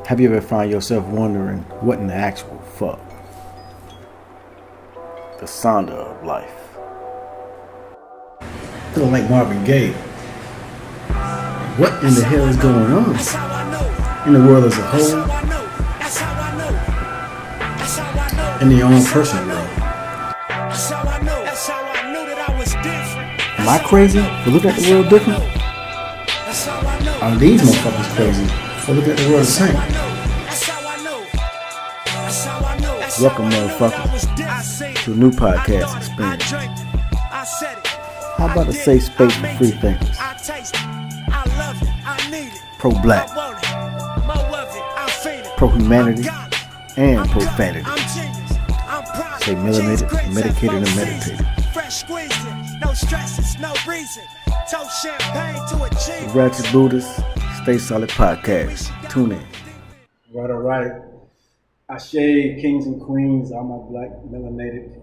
Have you ever found yourself wondering what in the actual fuck? The Sonda of life. Feeling like Marvin Gaye. What in the hell is going on in the world as a whole, in your own personal world? Am I crazy for looking at the world different? Are these motherfuckers crazy for looking at the world the same? Welcome, motherfuckers, to a new podcast experience. How about a safe space for free thinkers? Pro-black, pro-humanity, and profanity. Stay melanated, medicated, and meditated. The Ratchet Buddhist, Stay Solid Podcast. Tune in. All right. Ashe, kings and queens, all my black, melanated,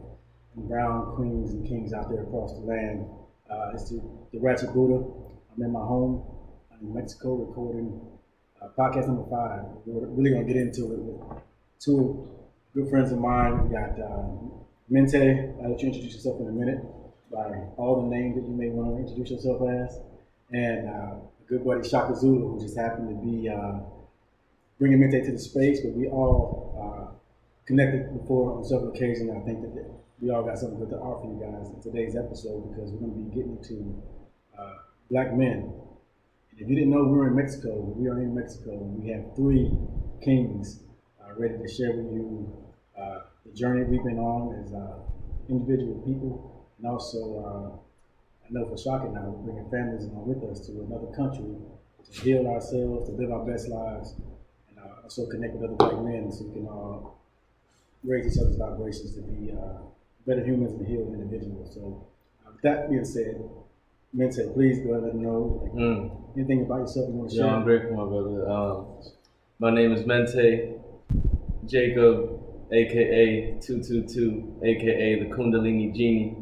and brown queens and kings out there across the land. It's the Ratchet Buddha. I'm in my home in Mexico recording podcast number 5. We're really going to get into it with two good friends of mine. We got Mente. I'll let you introduce yourself in a minute by all the names that you may want to introduce yourself as. And a good buddy, Shaka Zulu, who just happened to be bringing Mente to the space, but we all connected before on several occasions. I think that we all got something good to offer you guys in today's episode because we're going to be getting to black men. If you didn't know we were in Mexico, we are in Mexico, and we have 3 kings ready to share with you the journey we've been on as individual people, and also I know for Shaka and I, we're bringing families along with us to another country to heal ourselves, to live our best lives, and also connect with other black men so we can all raise each other's vibrations to be better humans and healed individuals. So with that being said, Mente, please go ahead and let them know anything about yourself you want to share. Yeah, I'm grateful, my brother. My name is Mente Jacob, aka 222, aka the Kundalini Genie.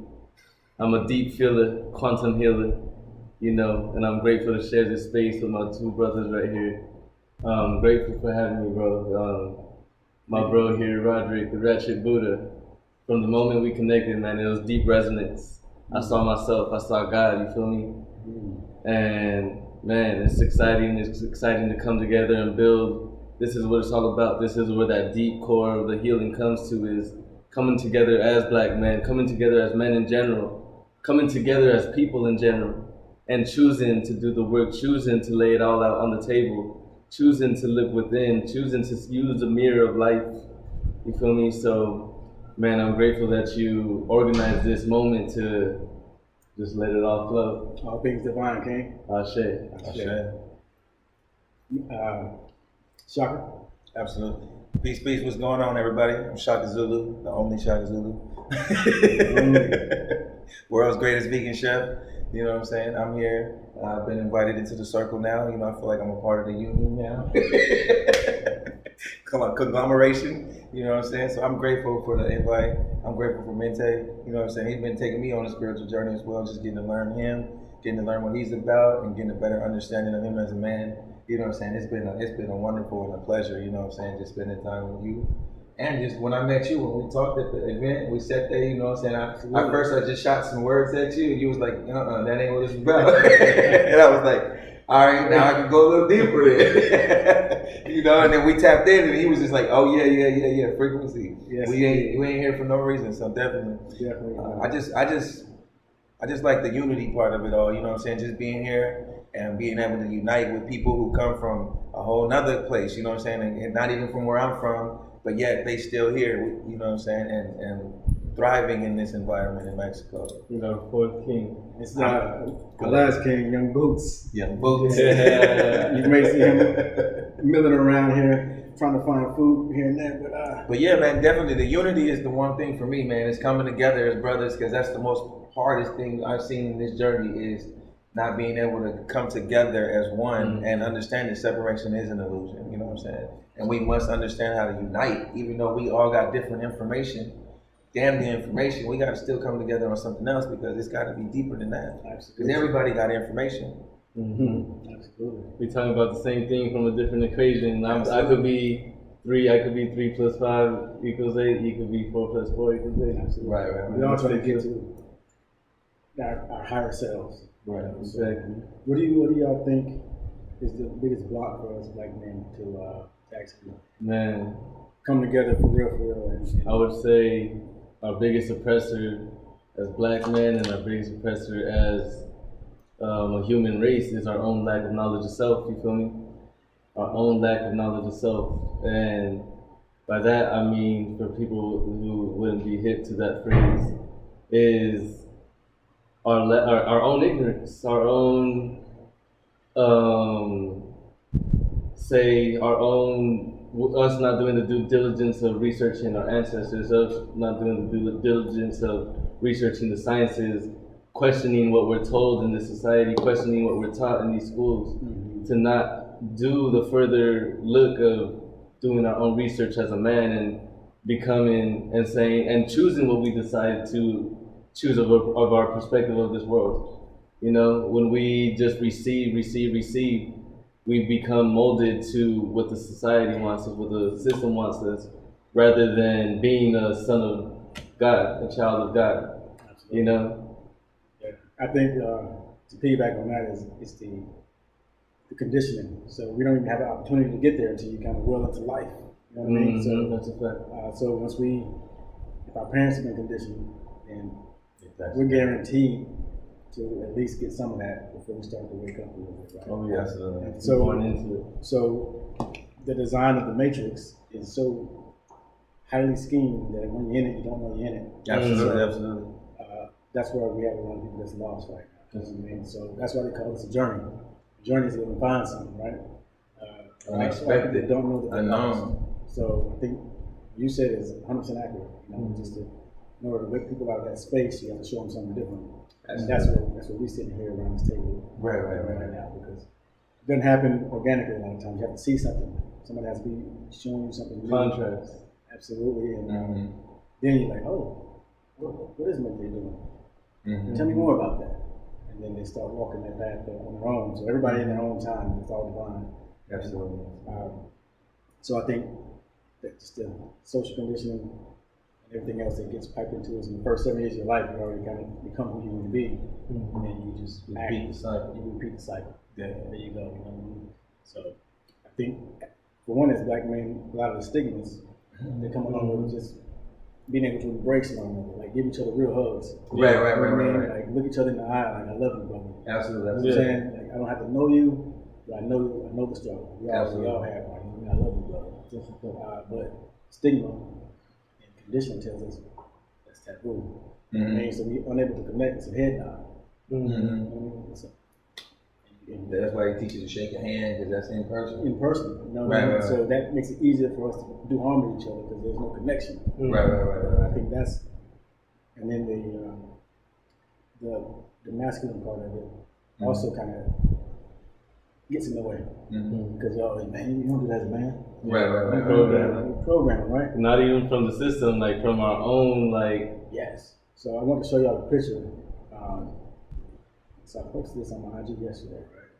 I'm a deep feeler, quantum healer, and I'm grateful to share this space with my 2 brothers right here. I'm grateful for having me, bro. My bro here, Roderick, the Ratchet Buddha. From the moment we connected, man, it was deep resonance. I saw myself, I saw God, you feel me? And man, it's exciting to come together and build. This is what it's all about. This is where that deep core of the healing comes to, is coming together as black men, coming together as men in general, coming together as people in general, and choosing to do the work, choosing to lay it all out on the table, choosing to live within, choosing to use the mirror of life, you feel me? So, man, I'm grateful that you organized this moment to just let it all flow. All things divine, King. Ashe. Shaka? Absolutely. Peace, what's going on, everybody? I'm Shaka Zulu, the only Shaka Zulu. World's greatest vegan chef. You know what I'm saying? I'm here. I've been invited into the circle now. I feel like I'm a part of the union now. Conglomeration. You know what I'm saying? So I'm grateful for the invite. I'm grateful for Mente. You know what I'm saying? He's been taking me on a spiritual journey as well, just getting to learn him, getting to learn what he's about, and getting a better understanding of him as a man. You know what I'm saying? It's been a wonderful and a pleasure, you know what I'm saying, just spending time with you. And just when I met you, when we talked at the event, we sat there, you know what I'm saying? At first I just shot some words at you, and you was like, that ain't what it's about. And I was like, all right, now I can go a little deeper then. And then we tapped in, and he was just like, oh yeah, frequency. Yes. We ain't here for no reason, so definitely. I just like the unity part of it all, you know what I'm saying? Just being here and being able to unite with people who come from a whole nother place, you know what I'm saying? And not even from where I'm from, but yet they still here, you know what I'm saying? And thriving in this environment in Mexico. The 4th king. It's the last king, Young Boots. Young Boots. Yeah. You may see him milling around here, trying to find food here and there. But yeah, man, definitely the unity is the one thing for me, man. It's coming together as brothers, because that's the most hardest thing I've seen in this journey, is not being able to come together as one and understand that separation is an illusion, you know what I'm saying? And we must understand how to unite, even though we all got different information. Damn the information, we got to still come together on something else, because it's got to be deeper than that. Because everybody got information. Absolutely. We talking about the same thing from a different equation. I could be 3. I could be 3 plus 5 equals 8. You could be 4 plus 4 equals 8. Absolutely. Right. We all trying to get to our higher selves. Right. Exactly. What do y'all think is the biggest block for us black men to actually come together for real? And I would say our biggest oppressor as black men and our biggest oppressor as a human race is our own lack of knowledge of self. You feel me? Our own lack of knowledge of self, and by that I mean, for people who wouldn't be hip to that phrase, is our own ignorance, our own us not doing the due diligence of researching our ancestors, us not doing the due diligence of researching the sciences, questioning what we're told in this society, questioning what we're taught in these schools, to not do the further look of doing our own research as a man and becoming and saying and choosing what we decide to choose of our perspective of this world. You know, when we just receive, we become molded to what the society wants us, what the system wants us, rather than being a son of God, a child of God. Absolutely. You know? Yeah. I think to piggyback on that is the conditioning. So we don't even have the opportunity to get there until you kind of will into life. You know what I mean? So that's a fact. so if our parents have been conditioned, then we're guaranteed to at least get some of that before we start to wake up a little bit. Right? Oh yeah, absolutely. So going into it. So the design of the Matrix is so highly schemed that when you're in it, you don't know you're in it. Absolutely. That's where we have a lot of people that's lost right now. You know what I mean? So that's why they call this a journey. The journey is going to find something, right? Unexpected. Don't know that they're lost. Unknown. So I think you said it's 100% accurate. You know, just in order to get people out of that space, you have to show them something different. And that's what we're sitting here around this table right now, because it doesn't happen organically a lot of times. You have to see something. Somebody has to be showing you something new. Contrast. Absolutely. And then you're like, oh, what is Nipsey doing? Tell me more about that. And then they start walking that path on their own. So everybody in their own time, it's all divine. Absolutely. So I think that just the social conditioning and everything else that gets piped into us in the first 7 years of your life, you already kind of become who you want to be. And then you just repeat the cycle. You repeat the cycle. Yeah. There you go. You know what I mean? So I think, for one, as black men, a lot of the stigmas that come along with just being able to embrace one another, like give each other real hugs. Right. Like look each other in the eye, like I love you, brother. Absolutely. You know what I'm saying? Like I don't have to know you, but I know the struggle. We all have one. I love you, brother. But stigma and conditioning tells us that's taboo. I mean, so we're unable to connect. It's a head nod. You know what I mean? That's why he teaches you to shake your hand, because that's in person. In person, you know what I mean? So that makes it easier for us to do harm to each other because there's no connection. Right. I think that's, and then the masculine part of it also kind of gets in the way because man, you don't do that as a man. Right. Programming, right? Not even from the system, like from our own, like. Yes. So I want to show y'all a picture. So I posted this on my IG yesterday, right?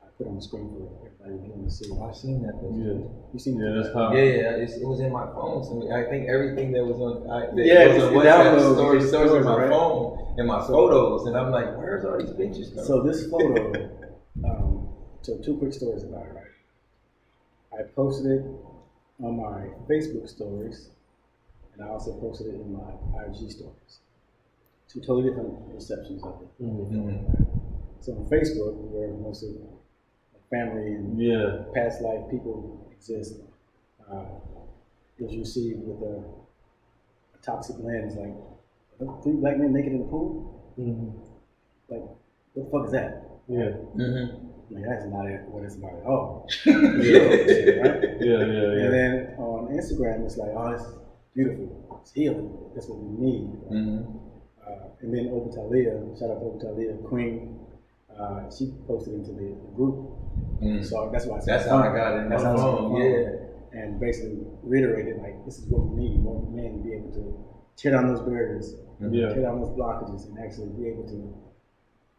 I put it on the screen for everybody to see. I've seen that. Yeah. You seen Yeah, it? that's how. Yeah. It was in my phone. So I think everything that was on, downloads stores in my right? phone and my photos, and I'm like, where's all these pictures from? So this photo. So 2 quick stories about it, right? I posted it on my Facebook stories, and I also posted it in my IG stories. 2 totally different receptions of it. So on Facebook, where most of the family and past life people exist, it was received with a toxic lens, like 3 black men naked in the pool. Like, what the fuck is that? Like, that's not what it's about at all. Right? And then on Instagram, it's like, oh, it's beautiful, it's healing, that's what we need. Right? And then Talia, shout out to Talia, Queen, she posted into the group. So that's why I said that's how I got it in my phone. Yeah. And basically reiterated, like, this is what we need. We want men to be able to tear down those barriers, tear down those blockages, and actually be able to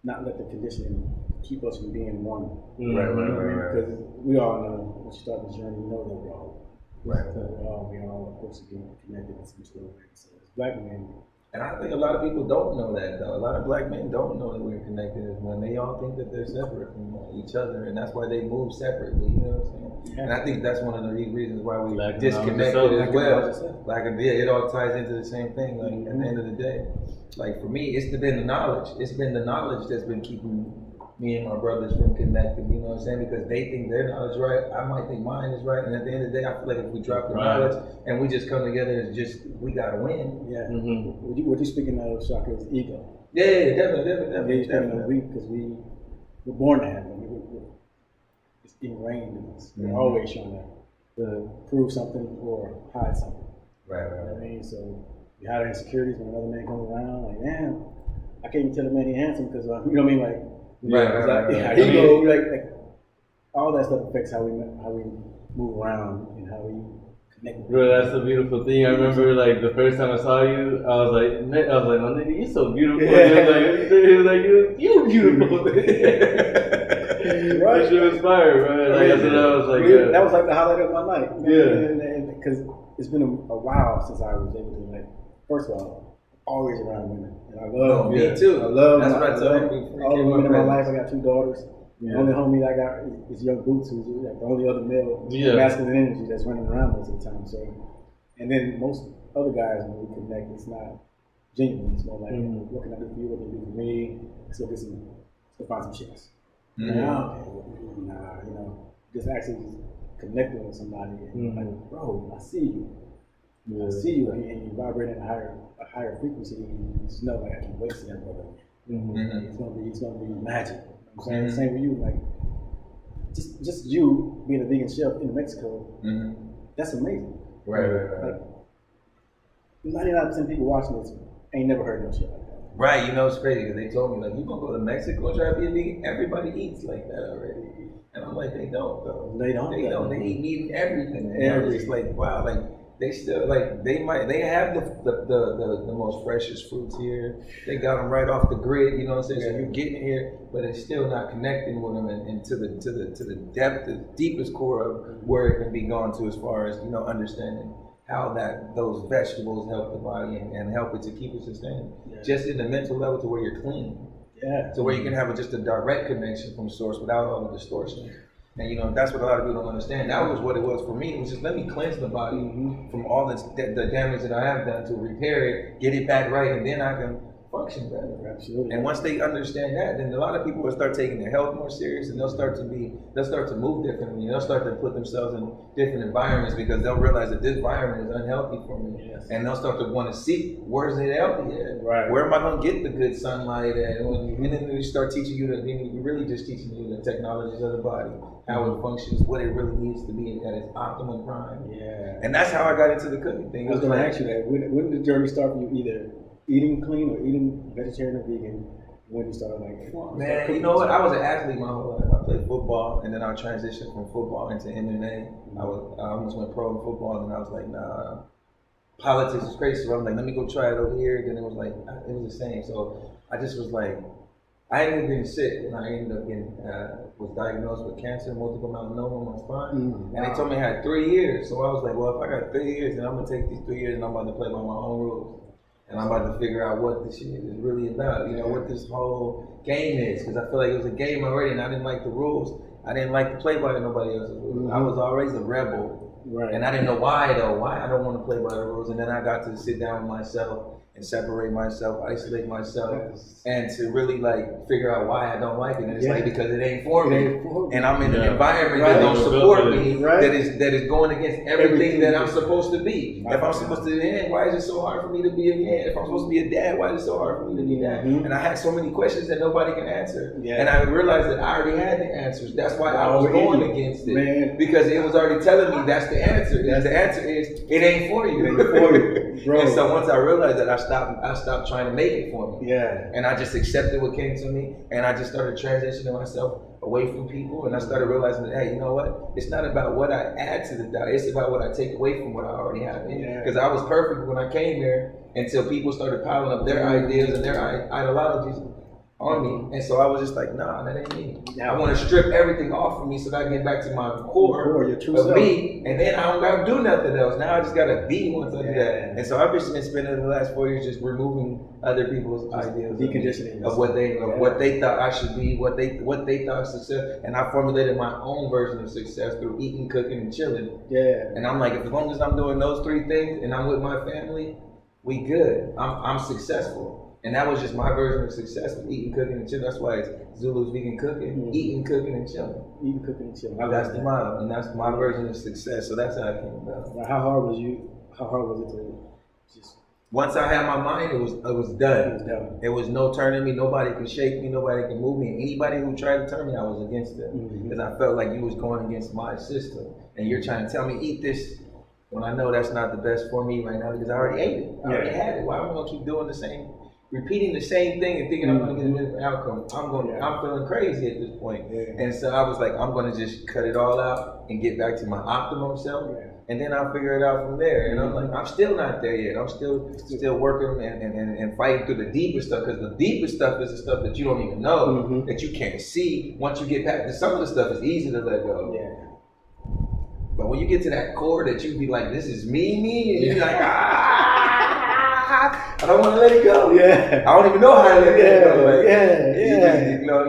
not let the conditioning keep us from being one. Right. Because we all know once you start the journey, you know that we're all Right. we all supposed to be connected in some sort of way. So as black men. And I think a lot of people don't know that though. A lot of black men don't know that we're connected as one. They all think that they're separate from each other, and that's why they move separately. You know what I'm saying? Yeah. And I think that's one of the reasons why we disconnected as well. Like it all ties into the same thing. Like at the end of the day, like for me, it's been the knowledge. It's been the knowledge that's been keeping me and my brothers from connecting, you know what I'm saying? Because they think their knowledge is right, I might think mine is right, and at the end of the day, I feel like if we drop the knowledge and we just come together, it's just, we gotta win. Yeah. What you speaking of, Shaka, is ego. Yeah, definitely. Because we're born to have it. It's ingrained in us. We're always trying to prove something or hide something. Right. You know what I mean? So we hide our insecurities when another man comes around, like, damn, I can't even tell a man he's handsome because, you know what I mean? Like, Right. Ego, like all that stuff affects how we move around and how we connect. Bro, that's a beautiful thing. I remember like the first time I saw you, I was like, my nigga, you're so beautiful. Yeah. He was like, you beautiful. Right. That shit inspired, bro. Like, I was like, that was like the highlight of my night. Yeah. Because it's been a while since I was able to, like, first of all, always around women, and I love me too. I love that's what I told all the women in my life. I got 2 daughters. The only homie I got is Young Boots, who's like the only other male masculine energy that's running around most of the time. So, and then most other guys when we connect, it's not genuine. It's more like, what can I do for you? What can you do for me? Let's go find some chicks. Nah, you know, just actually connecting with somebody and like, bro, I see you. I see you, and you vibrate at a higher frequency. You just know, like, I can't wait to see that brother. It's gonna be magic. You know what I'm saying? Same with you, like, just you being a vegan chef in Mexico. That's amazing. Right. Like, 99% of people watching this ain't never heard no shit like that. Right. You know, it's crazy because they told me like, you gonna go to Mexico and try to be a vegan? Everybody eats like that already, and I'm like, they don't though. They don't. They eat meat and everything. And it's like, wow, like. They still like they have the most freshest fruits here. They got them right off the grid, you know what I'm saying? So you're getting here, but it's still not connecting with them and to the depth, the deepest core of where it can be gone to as far as, you know, understanding how those vegetables help the body and help it to keep it sustained. Just in the mental level to where you're clean. So where you can have just a direct connection from source without all the distortion. And you know, that's what a lot of people don't understand. That was what it was for me. It was just let me cleanse the body from all the damage that I have done to repair it, get it back right, and then I can function better. Absolutely. And once they understand that, then a lot of people will start taking their health more serious, and they'll start to move differently. They'll start to put themselves in different environments because they'll realize that this environment is unhealthy for me. And they'll start to want to seek where's it healthy at? Right. Where am I going to get the good sunlight at? And then we start teaching you really just teaching you the technologies of the body, how it functions, what it really needs to be at its optimum prime. And that's how I got into the cooking thing. I was going to ask you that. When did the journey start for you? Either eating clean or eating vegetarian or vegan? When you started man, you know what? I was an athlete my whole life. I played football, and then I transitioned from football into MMA. I almost went pro in football, and then I was like, nah, politics is crazy. So I'm like, let me go try it over here. Then it was like, it was the same. So I just was like, I ended up getting sick, and I ended up was diagnosed with cancer, multiple myeloma on my spine. And they told me I had 3 years. So I was like, well, if I got 3 years, then I'm gonna take these 3 years and I'm about to play by my own rules. And I'm about to figure out what this shit is really about, you know, what this whole game is. Because I feel like it was a game already, and I didn't like the rules. I didn't like to play by nobody else's rules. I was always a rebel. And I didn't know why though, why I don't want to play by the rules. And then I got to sit down with myself and separate myself, isolate myself, and to really like figure out why I don't like it. And it's like because it ain't for me, and I'm in an environment that don't support me, that is going against everything that I'm supposed to be. If I'm supposed to be a man, why is it so hard for me to be a man? If I'm supposed to be a dad, why is it so hard for me to be that? And I had so many questions that nobody can answer, and I realized that I already had the answers. That's why I was going against it, because it was already telling me that's the answer. The answer is it ain't for you. It ain't for you, bro. And so once I realized that, I stopped trying to make it for me. And I just accepted what came to me, and I just started transitioning myself away from people, and I started realizing that, hey, you know what? It's not about what I add to the diet, it's about what I take away from what I already have in. Because I was perfect when I came here until people started piling up their ideas and their ideologies. on me. And so I was just like, nah, that ain't me. I want to strip everything off of me so that I get back to my core your true of self. me, and then I don't gotta do nothing else. Now I just gotta be once I do that. And so I've just been spending the last 4 years just removing other people's ideas deconditioning of what they thought I should be, what they thought success, and I formulated my own version of success through eating, cooking, and chilling. Yeah. And I'm like, as long as I'm doing those 3 things and I'm with my family, we good. I'm successful. And that was just my version of success with eating, cooking, and chilling. That's why it's Zulu's vegan cooking, eating, cooking, and chilling. Eating, cooking, and chilling. That's the motto, and that's my version of success. So that's how it came about. Now, how hard was it to just? Once I had my mind, it was done. There was no turning me. Nobody could shake me. Nobody could move me. And anybody who tried to turn me, I was against it because I felt like you was going against my system, and you're trying to tell me eat this when I know that's not the best for me right now because I already ate it. I already had it. Why am I gonna keep doing the same? Repeating the same thing and thinking I'm going to get a different outcome. I'm feeling crazy at this point. And so I was like, I'm going to just cut it all out and get back to my optimum self. And then I'll figure it out from there. And I'm like, I'm still not there yet. I'm still working and fighting through the deeper stuff because the deeper stuff is the stuff that you don't even know, that you can't see. Once you get past, some of the stuff is easy to let go. But when you get to that core that you be like, this is me, and you're like, I don't want to let it go. I don't even know how to let it go. Like,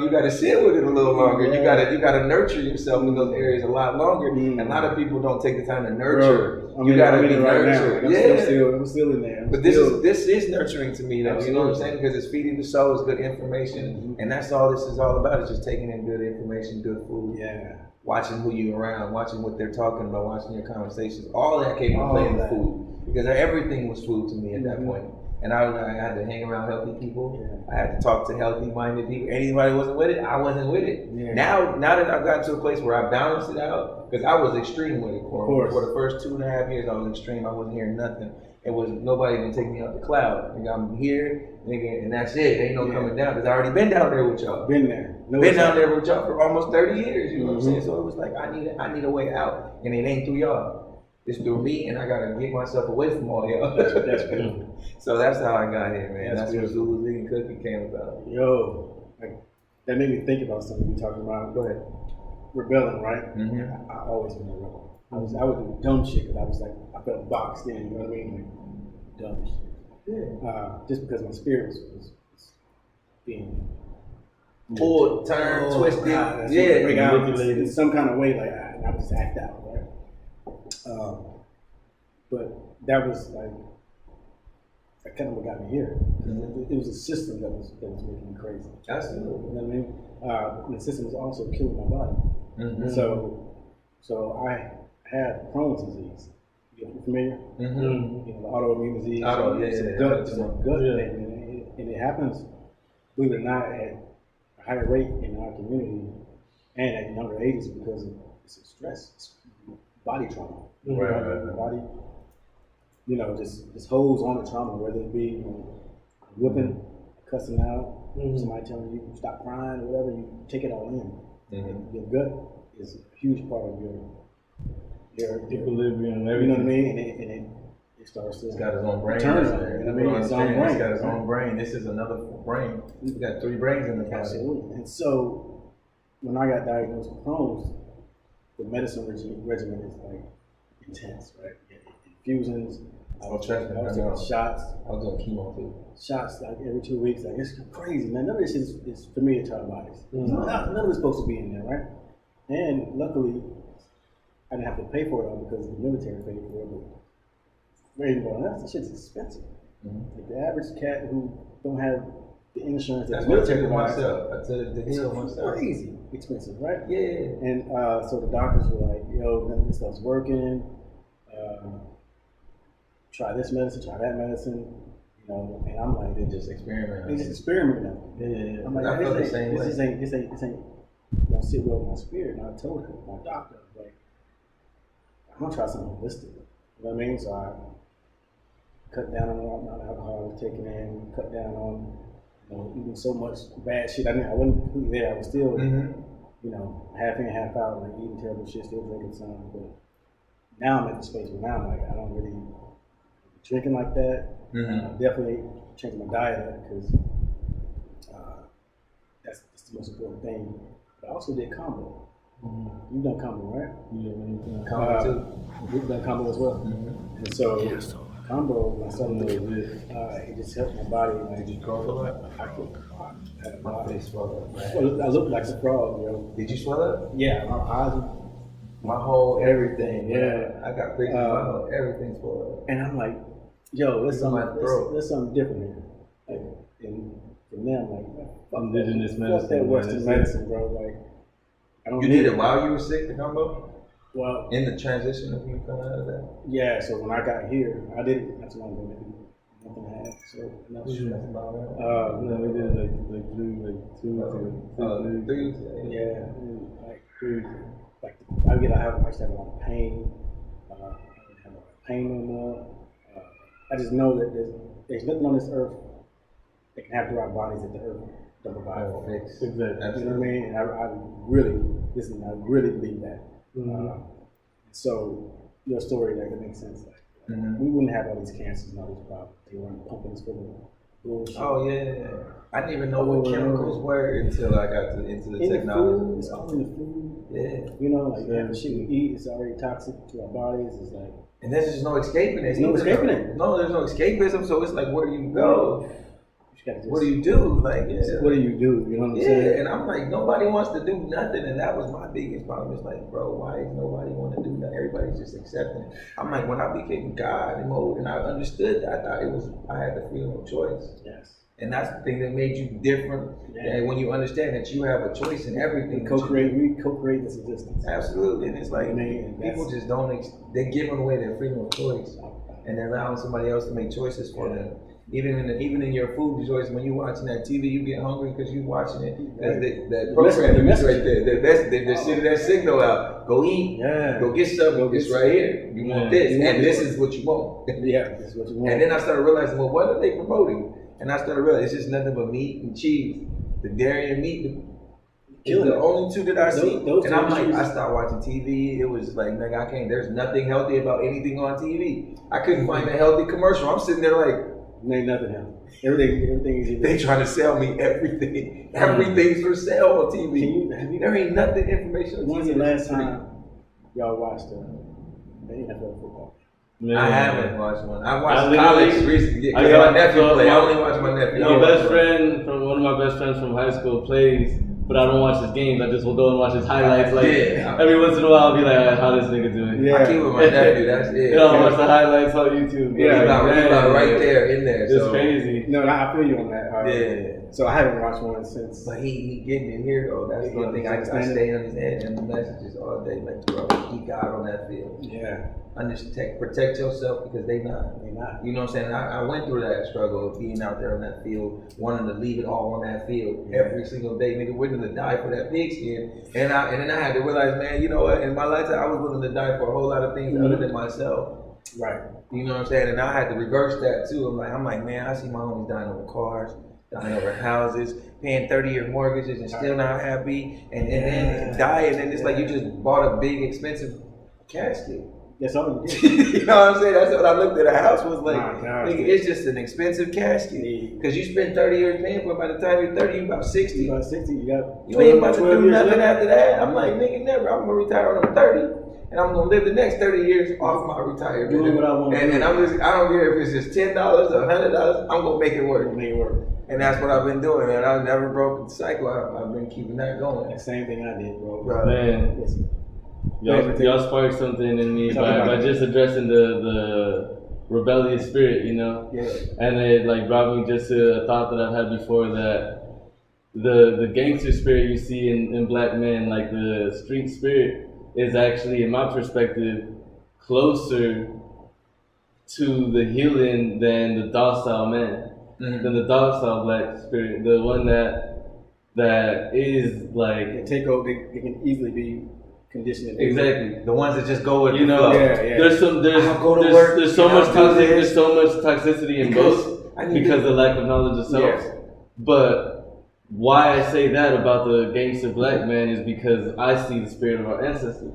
you got to sit with it a little longer. You got to nurture yourself in those areas a lot longer. And a lot of people don't take the time to nurture. You got to be nurtured. I'm still in there. But this is nurturing to me, though. You know what I'm saying? Because it's feeding the soul, it's good information, and that's all this is all about. Is just taking in good information, good food. Watching who you're around, watching what they're talking about, watching your conversations. All that came from playing with food. Because everything was food to me at that point. And I had to hang around healthy people. I had to talk to healthy-minded people. Anybody wasn't with it, I wasn't with it. Now that I've gotten to a place where I balanced it out, because I was extreme with it. For the first 2.5 years, I was extreme. I wasn't hearing nothing. It was nobody gonna take me up the cloud. Nigga, I'm here, nigga, and that's it. Ain't no coming down. Because I already been down there with y'all. Been there. Been down there with y'all for almost 30 years. You know what I'm saying? So it was like I need a way out, and it ain't through y'all. It's through me, and I gotta get myself away from all y'all. That's beautiful. So that's how I got here, man. That's where Zulu's vegan cooking came about. Yo, that made me think about something you talking about. Go ahead. Rebelling, right? I always been a rebel. I would do dumb shit because I was like, I felt boxed in. You know what I mean? Like dumb shit. Just because my spirit was being pulled, turned, twisted. Manipulated in some kind of way. Like I would just act out, right? But that was like kind of what got me here. It was a system that was making me crazy. Absolutely. You know what I mean? The system was also killing my body. So I had Crohn's disease. You familiar? You know, the autoimmune disease. Gut thing, and it happens, believe it or not, at a higher rate in our community and at younger ages because it's stress. It's body trauma. Body, just holds on to trauma, whether it be whipping, cussing out, somebody telling you stop crying, or whatever, you take it all in. Your gut is a huge part of your equilibrium and You everything. know what I mean? And it starts to. It's got its own brain. Turn on. You know what I mean? It's got its own brain. This is another brain. We got 3 brains in the body. Absolutely. And so when I got diagnosed with Crohn's, the medicine regimen is like intense, right? Infusions. I was taking shots. I was doing chemo too. Shots like every 2 weeks. Like it's crazy, man. None of this is familiar to our bodies. None of it's supposed to be in there, right? And luckily, I didn't have to pay for it all because the military paid for it. But that shit's expensive. Like the average cat who don't have the insurance that the military provides, it's crazy expensive, right? And so the doctors were like, "Yo, none of this stuff's working. Try this medicine, try that medicine." You know, and I'm like, they just experimenting. I'm like, I feel the same way. This ain't gonna sit well with my spirit. And I told her, my doctor, like, I'm gonna try something holistic. You know what I mean? So I cut down on the amount of alcohol I was taking in, cut down on eating so much bad shit. I mean, I wasn't completely there. I was still, half in, half out, like eating terrible shit, still drinking some. But now I'm at the space where now I'm like, I don't really drinking like that. Definitely changing my diet up because It's the most important thing. But I also did combo. Mm-hmm. You've done combo, right? Yeah, Combo too. We've done combo as well. And so combo, when I started doing it just helped my body. Like, Did you grow a lot? I had a My body. face swelled up, man. Well, I look like a frog, yo. Did you swell up? Yeah, my eyes, My whole everything. Yeah. I got crazy. My whole everything swelled up. And I'm like, yo, there's Even my something, throat. there's something different here. Like, and from there, I'm like, fuck Indigenous that, medicine, fuck that man, Western that's medicine, bro. Like, I don't You need did it while you were sick, the combo? Well, In the transition of you coming out of that? yeah. So when I got here, I did it not too long ago, maybe month and a half. So not sure. That's about right. no, we did like 2 weeks ago. 3 weeks. Yeah, like I have a lot of pain. I don't have a lot of pain no more. I just know that there's nothing on this earth that can happen to our bodies that the earth don't provide for. Fix. Exactly. You know what I mean? And I really believe that. So your story there, that makes sense. Like, we wouldn't have all these cancers and all these problems. They weren't pumping us full of bullshit. Oh yeah. I didn't even know what chemicals were until I got into the In the technology. food, it's all in the food. Yeah. You know, like the shit we eat is already toxic to our bodies. It's like And there's just no escaping it. There's no escaping it. No, there's no escapism. So it's like, where do you go? What do you you do? Like, What do you do? You know what I'm yeah, saying? and I'm like, nobody wants to do nothing, and that was my biggest problem. It's like, bro, why is nobody want to do nothing? Everybody's just accepting it. I'm like, when I became God mode and I understood that, I thought I had the freedom of choice. Yes. And that's the thing that made you different. Yeah. And when you understand that you have a choice in everything, We co-create this existence. absolutely. And it's like, Man, people just don't, they're giving away their freedom of choice, and they're allowing somebody else to make choices for them. Even in your food choice, when you're watching that TV, you get hungry because you're watching it. That program is right there. They're sending that signal out. Go eat. Yeah. Go get something. It's right here. You want this, and this is what you want. Yeah, that's what you want. And then I started realizing, well, what are they promoting? And I started realizing it's just nothing but meat and cheese. The dairy and meat is the only two that I see. And I'm like, I stopped watching TV. It was like, nigga, I can't. There's nothing healthy about anything on TV. I couldn't find a healthy commercial. I'm sitting there like, ain't nothing else. Everything is. They trying to sell me everything. Everything's for sale on TV. There ain't nothing information on TV. When's the last time y'all watched the NFL football? Man. I haven't watched one. I watched college recently because my nephew play. I only watch my nephew. One of my best friends from high school plays, but I don't watch his games. I just will go and watch his highlights. Like every once in a while, I'll be like, "How this nigga doing?" Yeah. I keep with my nephew. That's it. You know, I watch the highlights on YouTube. Yeah, he's about right there in there. It's crazy. No, I feel you on that. Yeah. So I haven't watched one since. But he getting it here though. That's the one thing I stay on his head and the messages all day. Like, bro, he God on that field. Yeah. Protect yourself because they not. They not. You know what I'm saying? I went through that struggle of being out there on that field, wanting to leave it all on that field every single day. Nigga, willing to die for that pigskin. And then I had to realize, man, you know what? In my lifetime, I was willing to die for a whole lot of things other than myself. Right. You know what I'm saying? And I had to reverse that too. I'm like, man, I see my homies dying over cars, dying over houses, paying 30-year mortgages and still not happy, and then dying. And it's like you just bought a big, expensive casket. That's all you did. You know what I'm saying? That's what I looked at. A house was like, nigga, it's just an expensive casket. Because you spend 30 years paying for it. By the time you're 30, you're about 60. You about 60, you ain't about to do nothing after that. I'm like, nigga, never. I'm going to retire when I'm 30. And I'm going to live the next 30 years off my retirement. Doing what I want to do. And I don't care if it's just $10 or $100. I'm going to make it work. Make it work. And that's what I've been doing. And I've never broken the cycle. I've been keeping that going. The same thing I did, bro. Man. Listen. Y'all sparked something in me by just addressing the rebellious spirit, you know? Yeah. And it like brought me just to a thought that I've had before, that the gangster spirit you see in black men, like the street spirit, is actually, in my perspective, closer to the healing than the docile man, than the docile black spirit, the one that is like They take over. They can easily be conditioned. exactly. The ones that just go with You know, there's so much toxicity in both because of the lack of knowledge of self. Yes. But why I say that about the gangster black man is because I see the spirit of our ancestors,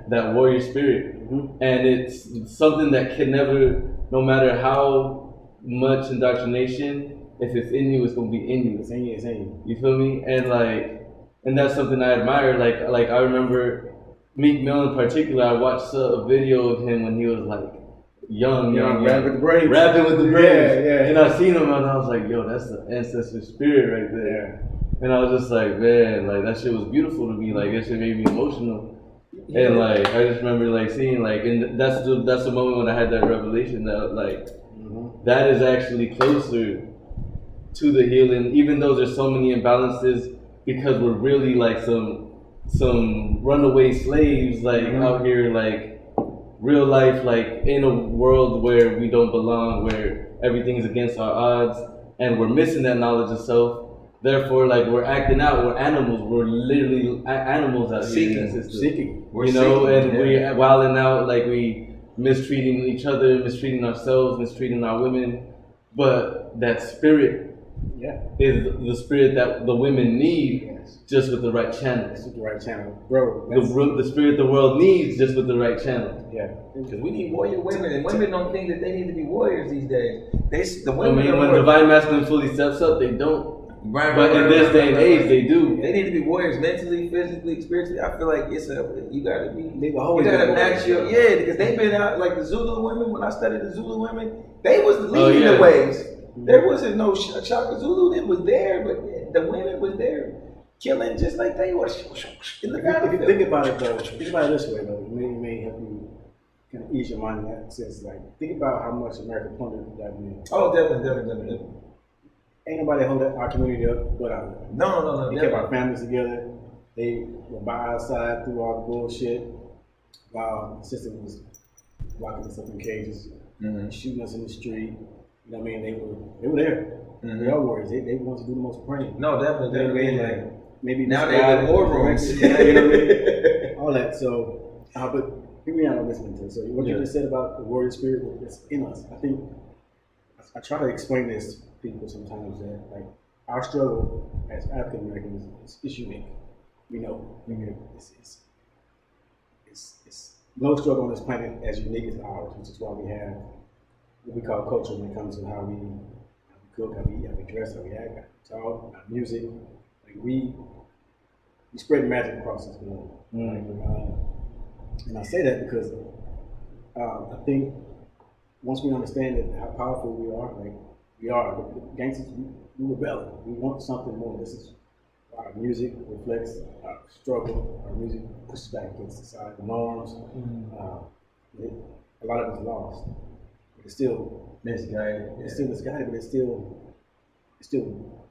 that warrior spirit, and it's something that can never, no matter how much indoctrination, if it's in you, it's gonna be in you. It's in you. You feel me? And like, and that's something I admire. Like I remember Meek Mill in particular. I watched a video of him when he was like young, rapping with the braids. Rapping with the braids. Yeah. And I seen him and I was like, yo, that's the ancestor spirit right there. And I was just like, man, like that shit was beautiful to me. Like that shit made me emotional. And like I just remember like seeing like, and that's the moment when I had that revelation that like that is actually closer to the healing, even though there's so many imbalances because we're really like some runaway slaves like out here like real life like in a world where we don't belong, where everything's against our odds, and we're missing that knowledge of self. Therefore, like we're acting out, we're animals. We're literally animals out here. Seeking. We're we're wilding out, like we mistreating each other, mistreating ourselves, mistreating our women. But that spirit is the spirit that the women need, just with the right channels. With the right channel, bro. The spirit the world needs, just with the right channel. Yeah, because we need warrior women, and women don't think that they need to be warriors these days. The women. When divine masculine fully steps up, they don't. But in this day and age, they do. They need to be warriors mentally, physically, spiritually. I feel like you gotta match your because they've been out like the Zulu women. When I studied the Zulu women, they was leading the waves. There wasn't no Shaka Zulu that was there, but the women was there killing just like they were in the battlefield. If you think about it though, think about it this way though, it may help you kind of ease your mind in that sense. Like think about how much America plundered black men. Oh, definitely. Ain't nobody hold our community up but our No. They kept our families together. They were by our side through all the bullshit while the system was locking us up in cages, shooting us in the street. You know what I mean? They were there. They are warriors. They want to do the most praying. No, definitely. Like maybe now they're in war rooms. You know what I mean? All that. So, but hear me out on this one too. So what you just said about the warrior spirit that's in us, I think I try to explain this to people sometimes that like our struggle as African Americans is unique. We know it's no struggle on this planet as unique as ours, which is why we have what we call culture when it comes to how we cook, how we eat, how we dress, how we act, how we talk, our music. Like we spread magic across this world. And I say that because I think once we understand that how powerful we are, the gangsters, we rebel. We want something more. This is our music reflects our struggle. Our music pushes back against societal norms. A lot of it's lost. It's still misguided. It's still misguided, but it's still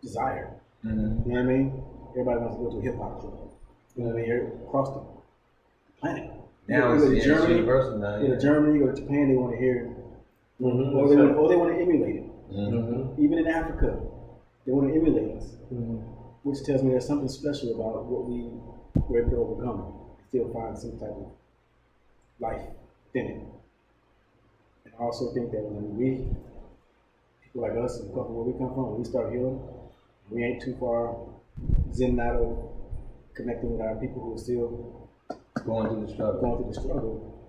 desired. You know what I mean? Everybody wants to go to a hip hop club. You know what I mean? Across the planet. Now you go to Germany, universal now. You go to Germany, you go to Japan, they want to hear it. Or they want to emulate it. Even in Africa, they want to emulate us. Which tells me there's something special about what we were able to overcome. Still find some type of life in it. And I also think that when people like us, and where we come from, when we start healing, we ain't too far zen out of connecting with our people who are still going through the struggle.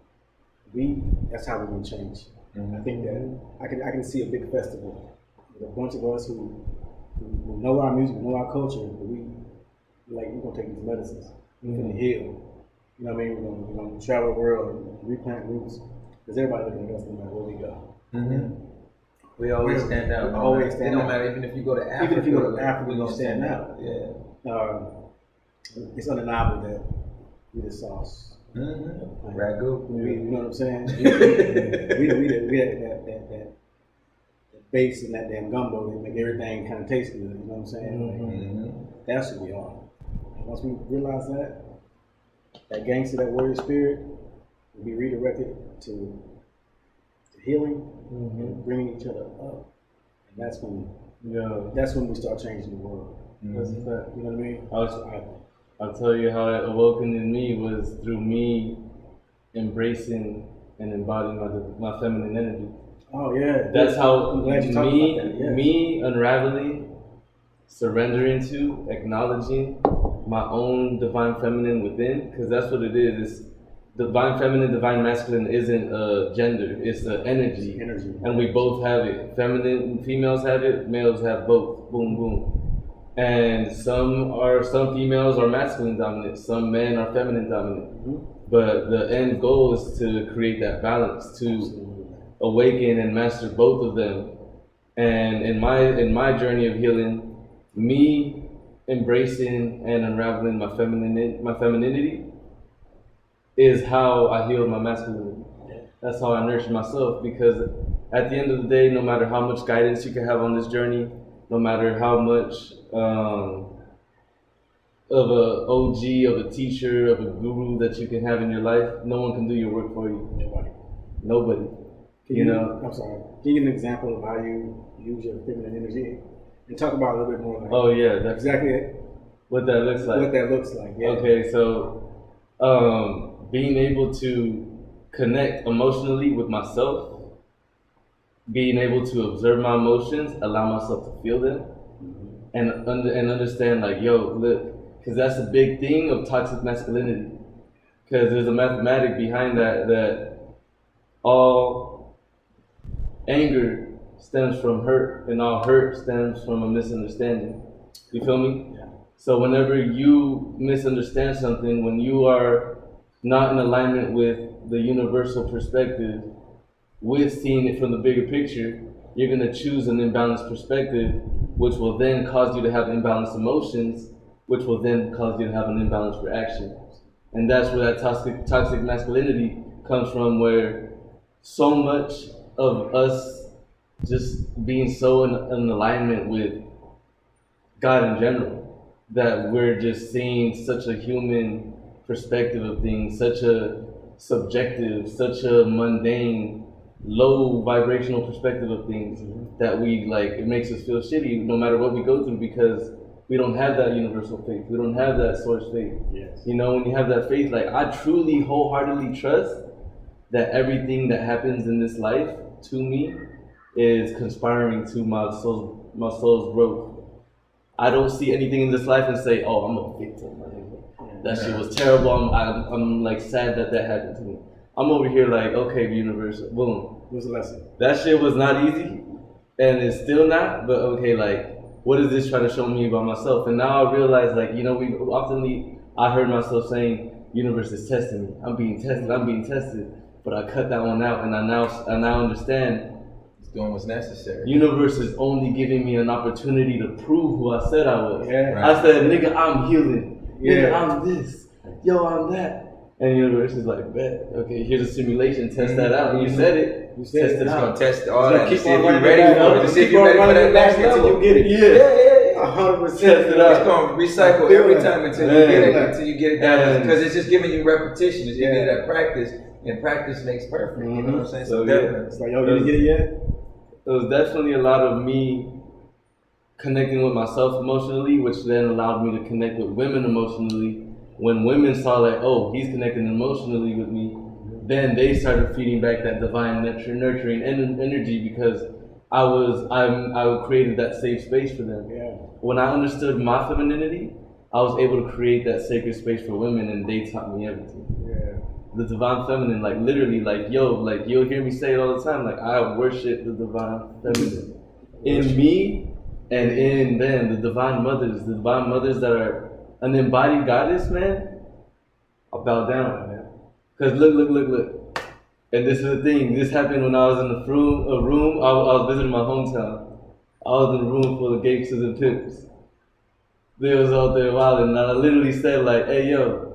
That's how we're gonna change. I think that I can see a big festival with a bunch of us who know our music, know our culture, but we're gonna take these medicines. We're gonna heal. You know what I mean? We're gonna travel the world and replant roots. Because everybody looking at us no matter where we go. We always stand out. It don't matter even if you go to Africa. Even if you go to Africa, we're gonna stand out. It's undeniable that we the sauce. Ragu. You know what I'm saying? we that base and that damn gumbo that make everything kind of taste good. You know what I'm saying? That's who we are. And once we realize that gangster, that warrior spirit, will be redirected to healing and bringing each other up. And that's when we start changing the world. That's a fact. You know what I mean? I'll tell you how it awoken in me was through me embracing and embodying my feminine energy. Oh yeah. That's how me unraveling, surrendering to, acknowledging my own divine feminine within, because that's what it is. It's divine feminine, divine masculine isn't a gender, it's an energy. And we both have it. Feminine, females have it, males have both. Boom, boom. And some females are masculine dominant, some men are feminine dominant. But the end goal is to create that balance, to awaken and master both of them. And in my journey of healing, me embracing and unraveling my femininity is how I healed my masculinity. That's how I nurtured myself, because at the end of the day, no matter how much guidance you can have on this journey, no matter how much of a OG, of a teacher, of a guru that you can have in your life, no one can do your work for you. Nobody. You know? I'm sorry. Can you give an example of how you use your feminine energy? And talk about it a little bit more. Like, oh yeah, that's exactly it. What that looks like. What that looks like. Yeah. Okay, so being able to connect emotionally with myself, being able to observe my emotions, allow myself to feel them, and understand, like, yo, look, because that's a big thing of toxic masculinity. Because there's a mathematic behind that all anger stems from hurt, and all hurt stems from a misunderstanding. You feel me? Yeah. So whenever you misunderstand something, when you are not in alignment with the universal perspective, with seeing it from the bigger picture, you're going to choose an imbalanced perspective, which will then cause you to have imbalanced emotions, which will then cause you to have an imbalanced reaction. And that's where that toxic masculinity comes from, where so much of us just being so in alignment with God in general, that we're just seeing such a human perspective of things, such a subjective, such a mundane, low vibrational perspective of things, that we like, it makes us feel shitty no matter what we go through, because we don't have that universal faith. We don't have that source faith. Yes. You know, when you have that faith, like, I truly wholeheartedly trust that everything that happens in this life to me is conspiring to my soul's growth. I don't see anything in this life and say, oh, I'm a victim. That shit was terrible. I'm like sad that happened to me. I'm over here like, okay, universe, boom. What's the lesson? That shit was not easy, and it's still not. But okay, like, what is this trying to show me about myself? And now I realize, like, you know, I heard myself saying, universe is testing me. I'm being tested. But I cut that one out, and I now understand. Doing what's necessary. Universe is only giving me an opportunity to prove who I said I was. Yeah. Right. I said, nigga, I'm healing. Yeah. Nigga, I'm this. Yo, I'm that. And the universe is like, bet. Okay, here's a simulation. Test that out. And you said it. You said test it. it out. Gonna test all that. Keep See if on you're running ready it for it. back. See if you're ready for that next level. Until you get it. Yeah. 100%. Test it out. It's gonna recycle every time until you get it. Until you get it down. Because it's just giving you repetition. It's giving you that practice. And practice makes perfect. You know what I'm saying? So definitely. It's like, yo, you didn't get it yet? It was definitely a lot of me connecting with myself emotionally, which then allowed me to connect with women emotionally. When women saw, like, oh, he's connecting emotionally with me, then they started feeding back that divine nurturing energy, because I created that safe space for them. Yeah. When I understood my femininity, I was able to create that sacred space for women, and they taught me everything. Yeah. The divine feminine, like, literally, like, yo, like, you'll hear me say it all the time, like, I worship the divine feminine in me and in them, the divine mothers that are an embodied goddess, man. I'll bow down, man. Because look. And this is the thing, this happened when I was in a room. I was visiting my hometown. I was in a room full of gangsters and pimps. They was out there wilding, and I literally said, like, hey, yo,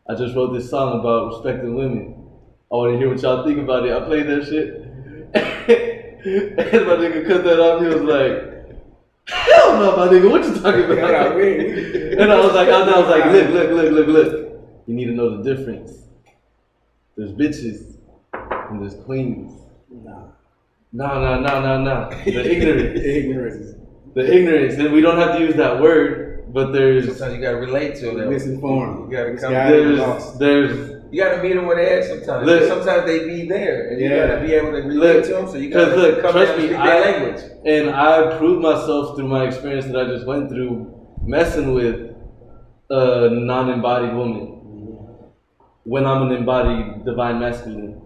I just wrote this song about respecting women. I want to hear what y'all think about it. I played that shit. And my nigga cut that off. He was like, hell no, my nigga, what you talking about? And I was like, look. You need to know the difference. There's bitches and there's queens. Nah. The ignorance. The ignorance. And we don't have to use that word, but there's... Sometimes you gotta relate to them. Misinformed. You gotta come. You gotta meet them where they at sometimes. Look, sometimes they be there, and you gotta be able to relate to them. So you gotta come trust down me, and speak their language. And I proved myself through my experience that I just went through, messing with a non-embodied woman. When I'm an embodied divine masculine,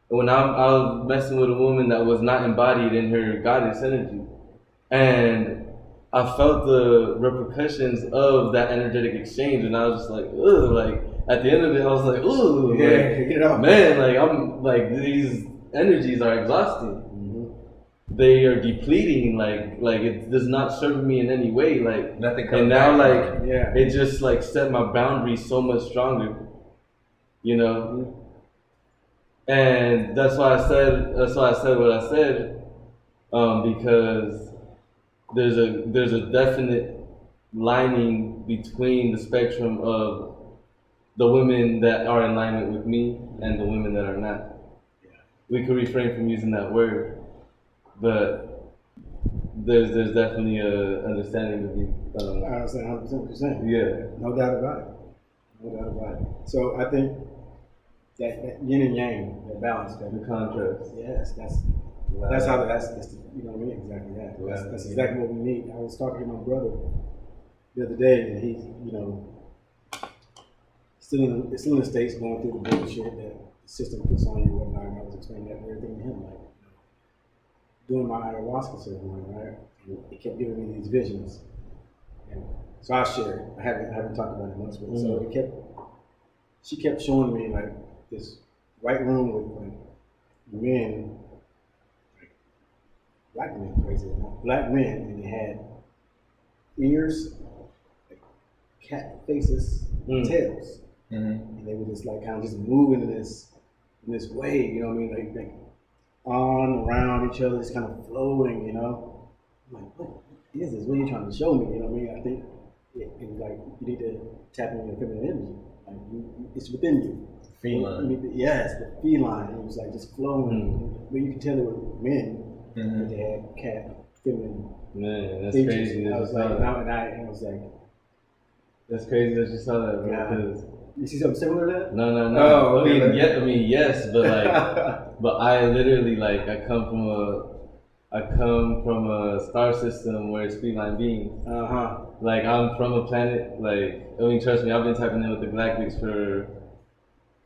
when I was messing with a woman that was not embodied in her goddess energy, and I felt the repercussions of that energetic exchange, and I was just like, ugh, like at the end of it, I was like, ooh, like, man, like I'm like these energies are exhausting. They are depleting, like it does not serve me in any way, like nothing comes and now back. like it just like set my boundaries so much stronger, you know. And that's why I said what I said, because there's a definite lining between the spectrum of the women that are in alignment with me and the women that are not. We could refrain from using that word, but there's definitely a understanding to be. I understand 100% what you're saying. Yeah. No doubt about it. No doubt about it. So I think that yin and yang, that balance, the contrast. Yes, that's you know what I mean, exactly that. That's exactly what we need. I was talking to my brother the other day, and he's, you know, still in the States going through the bullshit that the system puts on you and whatnot. And I was explaining that everything to him, like, doing my ayahuasca ceremony, right? And it kept giving me these visions. And so I shared. I haven't talked about it much, but so she kept showing me like this white room with like men, like black men, crazy enough, black men, and they had ears, like cat faces, tails, and they were just like kind of just moving in this way, you know what I mean, like on around each other, just kind of floating, you know. I'm like, what is this? What are you trying to show me? You know what I mean? I think it was like you need to tap into your feminine energy. Like it's within you. Feline. Yes, the feline. It was like just flowing. But you can tell it were men, but they had cat feminine. Man, that's features. crazy. I was like, I was like, that's crazy that you saw that, bro. You see something similar to that? No. Oh, I mean, yes, but like, but I literally like I come from a star system where it's feline beings. Like I'm from a planet. Like I mean, trust me, I've been tapping in with the galactics for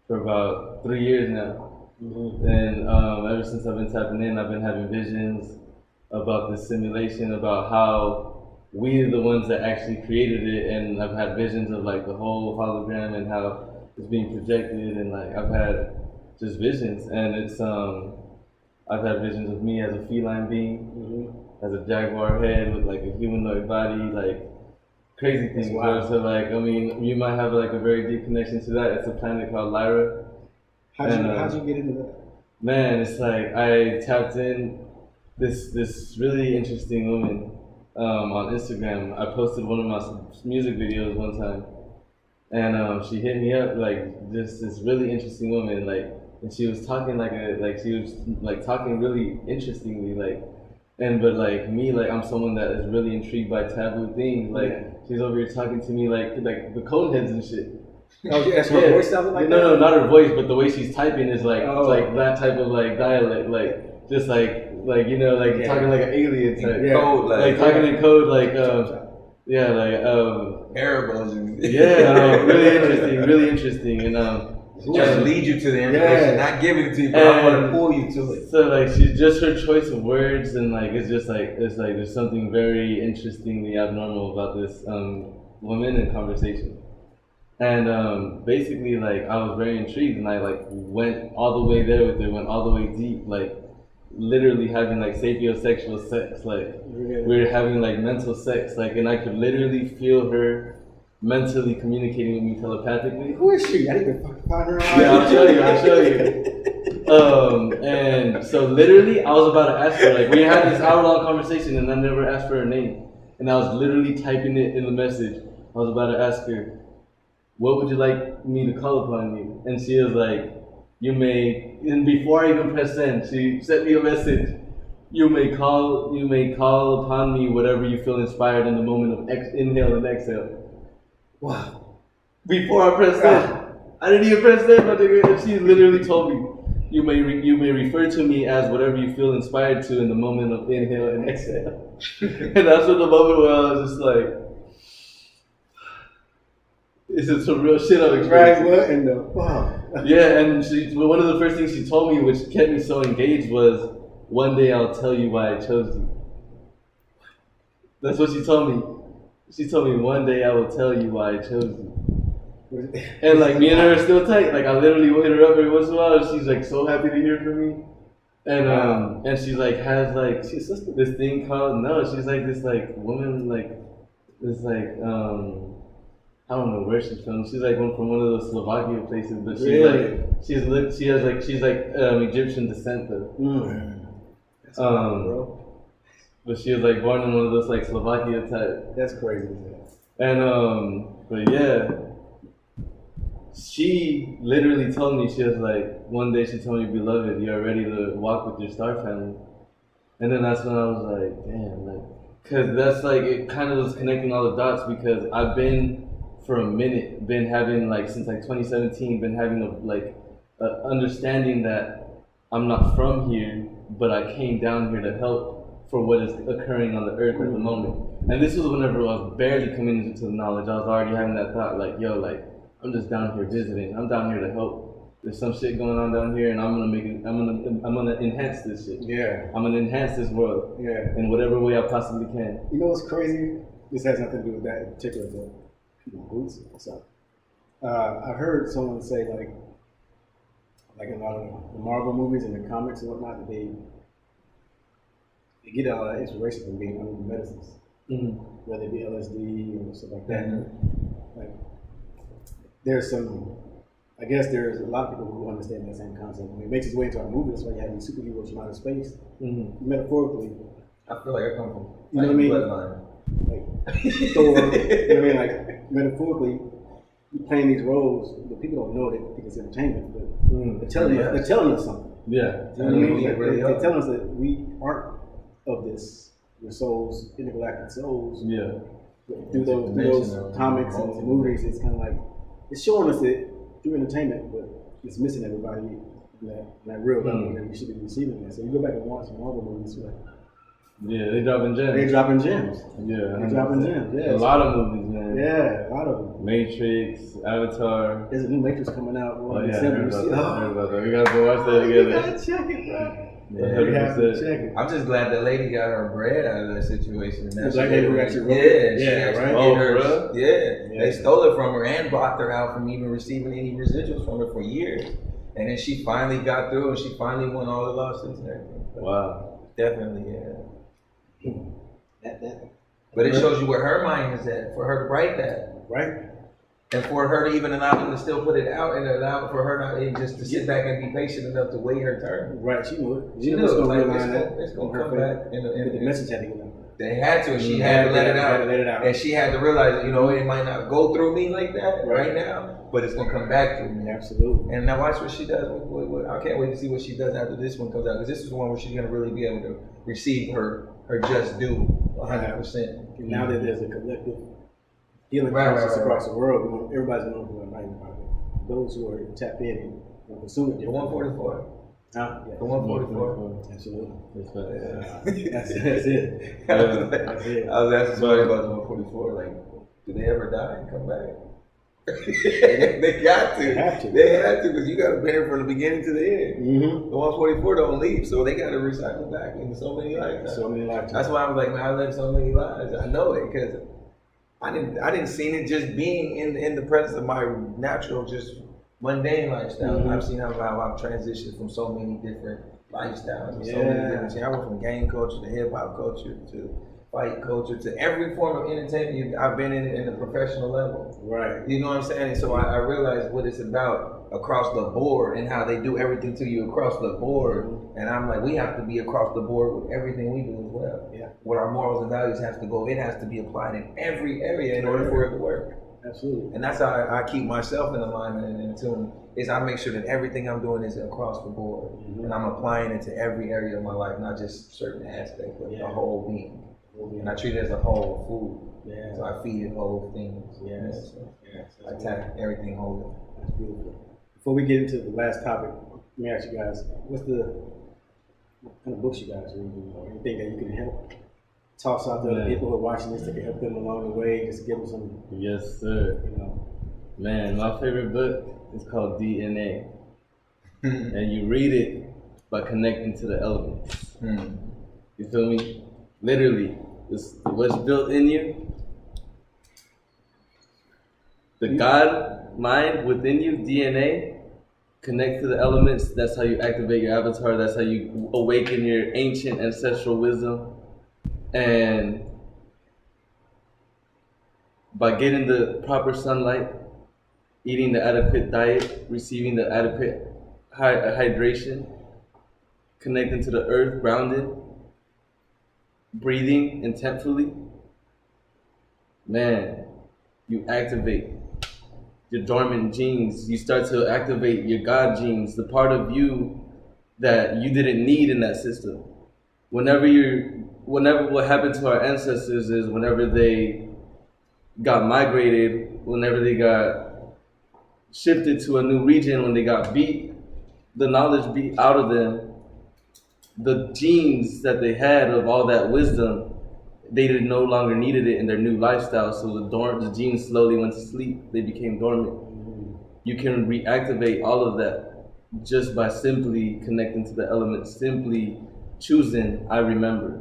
about 3 years now. And ever since I've been tapping in, I've been having visions about this simulation, about how we're the ones that actually created it, and I've had visions of like the whole hologram and how it's being projected, and like I've had just visions, and it's I've had visions of me as a feline being, as a jaguar head with like a humanoid body, like crazy things. Wow. So like, I mean, you might have like a very deep connection to that. It's a planet called Lyra. How'd you get into that? Man, it's like I tapped in this really interesting woman on Instagram. I posted one of my music videos one time, and she hit me up, like just this really interesting woman, like, and she was talking talking really interestingly, like, but like me, like I'm someone that is really intrigued by taboo things, like she's over here talking to me like the code heads and shit. Oh, yeah, so her voice sounded like that? No, not her voice, but the way she's typing is like like that type of like dialect, like just like you know, like talking like an alien type code, like talking in code, like Arab. really interesting, and just lead you to the information, not giving it to you, but I want to pull you to it. So like she's just her choice of words, and like it's like there's something very interestingly abnormal about this woman in conversation. And basically, like, I was very intrigued, and I like went all the way there with her, went all the way deep, like literally having like sapiosexual sex, like we were having like mental sex, like, and I could literally feel her mentally communicating with me telepathically. Who is she? I didn't even find her on. Yeah, I'll show you. And so literally, I was about to ask her, like, we had this hour-long conversation, and I never asked for her name, and I was literally typing it in the message. I was about to ask her, what would you like me to call upon you? And she was like, you may, and before I even pressed send, she sent me a message. You may call upon me whatever you feel inspired in the moment of inhale and exhale. Wow. Before I pressed send. I didn't even press send, my nigga. And she literally told me, you may refer to me as whatever you feel inspired to in the moment of inhale and exhale. And that's what the moment where I was just like, this is some real shit I'm experiencing. Right, what in the fuck? Yeah, and one of the first things she told me, which kept me so engaged, was, one day I'll tell you why I chose you. That's what she told me. She told me one day I will tell you why I chose you. And like me and her are still tight. Like I literally will hit her up every once in a while. And she's like so happy to hear from me. And she's like has like she's this thing called she's like this like woman like this like I don't know where she's from. She's like from one of those Slovakia places, but she's like she's like Egyptian descent though. That's bro. But she was like born in one of those like Slovakia type. That's crazy. And but yeah, she literally told me, she was like, one day she told me, beloved, you're ready to walk with your star family. And then that's when I was like, damn, like, cause that's like it kind of was connecting all the dots because I've been for a minute been having like since like 2017 been having a understanding that I'm not from here, but I came down here to help for what is occurring on the earth at the moment. And this was whenever I was barely coming into the knowledge. I was already having that thought like, yo, like I'm just down here visiting. I'm down here to help. There's some shit going on down here, and I'm gonna enhance this shit. Yeah. I'm gonna enhance this world. Yeah. In whatever way I possibly can. You know what's crazy? This has nothing to do with that in particular, but boots. What's up? I heard someone say like in a lot of the Marvel movies and the comics and whatnot, that they get all that inspiration from being under the medicines, whether it be LSD or stuff like that. Like there's some. I guess there's a lot of people who understand that same concept. When it makes its way into our movies, that's why you have these superheroes from outer space. Metaphorically, I feel like I come from you know what I mean? Bloodline. Like Thor, you know what I mean? Like metaphorically, you're playing these roles, but people don't know they think it's entertainment. But they're telling us something. Yeah. You know what I mean? They're telling us that we aren't of this. We're souls, intergalactic souls. Yeah. Through those comics and movies, it's kind of like it's showing us that through entertainment, but it's missing everybody in that real level that we should be receiving that. So you go back and watch Marvel movies, like yeah, they dropping gems. They're dropping gems. Yeah, they're dropping gems. Yeah, a lot of movies, man. Yeah, a lot of them. Matrix, Avatar. There's a new Matrix coming out. Oh yeah, I heard about that. We gotta go watch that together. We gotta check it, bro. Yeah, we have to check it. I'm just glad that lady got her bread out of that situation. The black lady who actually wrote it. Yeah, right. They stole it from her and blocked her out from even receiving any residuals from her for years. And then she finally got through, and she finally won all the lawsuits and everything. But wow. Definitely, yeah. But it shows you where her mind is at, for her to write that. Right. And for her to even allow them to still put it out and allow for her not just to sit back and be patient enough to wait her turn. Right, she knew it. She knew it. It's going to come back. The message had to get out. They had to. She had to let it out. And she had to realize, you know, it might not go through me like that right now, but it's going to come back through me. Absolutely. And now watch what she does. I can't wait to see what she does after this one comes out, because this is the one where she's going to really be able to receive her just due 100%. And now that there's a collective healing process across the world, everybody's going to know about it. Those who are tapped in and consume it. The 144. Huh? The 144. Absolutely. That's it. That's it. I was asking somebody about the 144, like, do they ever die and come back? They got to. They have to, because you got to be here from the beginning to the end. The 144 don't leave, so they got to recycle back into so many lifetimes. That's why I was like, man, I lived so many lives. I know it, because I didn't see it just being in the presence of my natural, just mundane lifestyle. I've seen how I've transitioned from so many different lifestyles. And so many different things. I went from gang culture to hip hop culture to fight culture to every form of entertainment I've been in the professional level. Right. You know what I'm saying? And so I realized what it's about across the board and how they do everything to you across the board. And I'm like, we have to be across the board with everything we do as well. Yeah. What our morals and values have to go, it has to be applied in every area in order for it to work. Absolutely. And that's how I keep myself in alignment and in tune, is I make sure that everything I'm doing is across the board. And I'm applying it to every area of my life, not just certain aspects, but the whole being. And I treat it as a whole food. Yeah. So I feed it whole things. Yes. I attack everything whole. That's beautiful. Before we get into the last topic, let me ask you guys, what kind of books you guys read, or anything that you can help toss out to other people who are watching this that can help them along the way, just give them some. Yes, sir. You know. Man, my favorite book is called DNA. And you read it by connecting to the elements. You feel me? Literally, what's built in you, the God mind within you, DNA, connect to the elements. That's how you activate your avatar. That's how you awaken your ancient ancestral wisdom. And by getting the proper sunlight, eating the adequate diet, receiving the adequate hydration, connecting to the earth, grounded, breathing intentfully, man, you activate your dormant genes. You start to activate your God genes, the part of you that you didn't need in that system. Whenever what happened to our ancestors is whenever they got migrated, whenever they got shifted to a new region, when they got the knowledge beat out of them, the genes that they had of all that wisdom, they no longer needed it in their new lifestyle. So the genes slowly went to sleep. They became dormant. You can reactivate all of that just by simply connecting to the elements, simply choosing, I remember.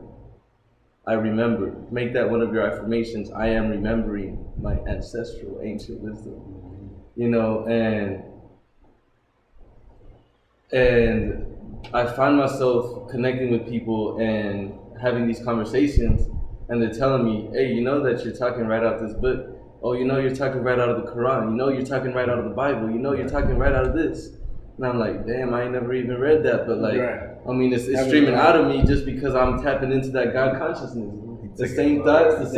I remember. Make that one of your affirmations. I am remembering my ancestral ancient wisdom. You know, and I find myself connecting with people and having these conversations, and they're telling me, hey, you know that you're talking right out this book. Oh, you know you're talking right out of the Quran. You know you're talking right out of the Bible. You know you're talking right out of this. And I'm like, damn, I ain't never even read that. But like, I mean, it's streaming out of me just because I'm tapping into that God consciousness. The same thoughts, the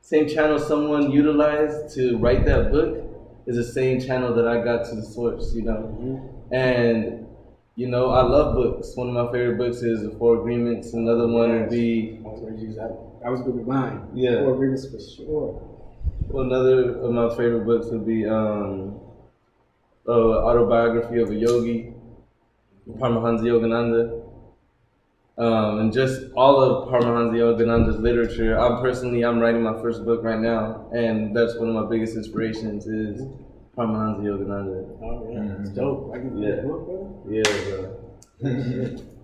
same channel someone utilized to write that book is the same channel that I got to the source, you know? And you know, I love books. One of my favorite books is The Four Agreements. Another one would be... That was good with mine. Yeah. Four Agreements for sure. Well, another of my favorite books would be Autobiography of a Yogi, Paramahansa Yogananda. And just all of Paramahansa Yogananda's literature. I'm writing my first book right now, and that's one of my biggest inspirations is Paramahansa Yogananda. Oh yeah, it's dope. I can read the book, bro. Yeah, bro.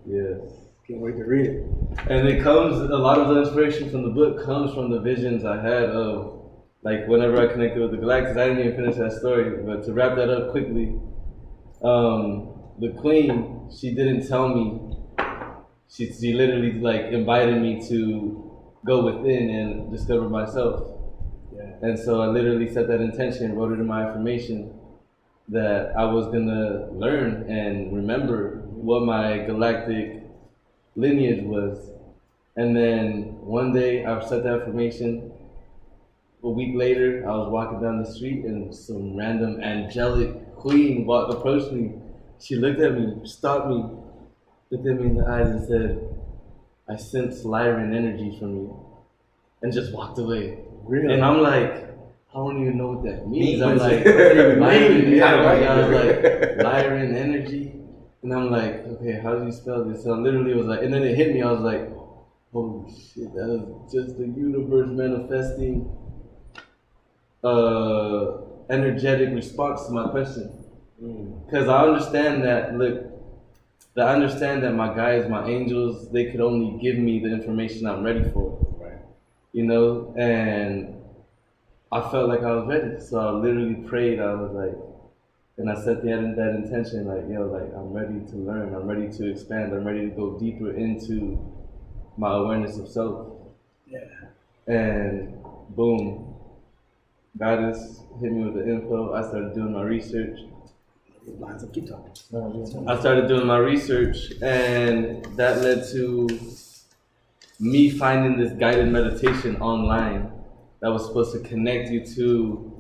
Yes. Can't wait to read it. And a lot of the inspiration from the book comes from the visions I had of, like, whenever I connected with the Galactus. I didn't even finish that story, but to wrap that up quickly, the Queen, she didn't tell me. She literally like invited me to go within and discover myself. Yeah. And so I literally set that intention, wrote it in my affirmation that I was gonna learn and remember what my galactic lineage was. And then one day I set that affirmation. A week later, I was walking down the street and some random angelic queen approached me. She looked at me, stopped me, looked at me in the eyes and said, I sense Lyran energy from you, and just walked away. Really? And I'm like, I don't even know what that means. I'm like, Lyran, I was like, Lyran energy? And I'm like, okay, how do you spell this? So I literally was like, and then it hit me, I was like, holy shit, that is just the universe manifesting energetic response to my question. Because I understand that, I understand that my guides, my angels, they could only give me the information I'm ready for. Right. You know, and I felt like I was ready. So I literally prayed. I was like, and I set that intention, like, yo, like, I'm ready to learn. I'm ready to expand. I'm ready to go deeper into my awareness of self. Yeah. And boom, Goddess hit me with the info. I started doing my research. Lines up, keep talking. I started doing my research, and that led to me finding this guided meditation online that was supposed to connect you to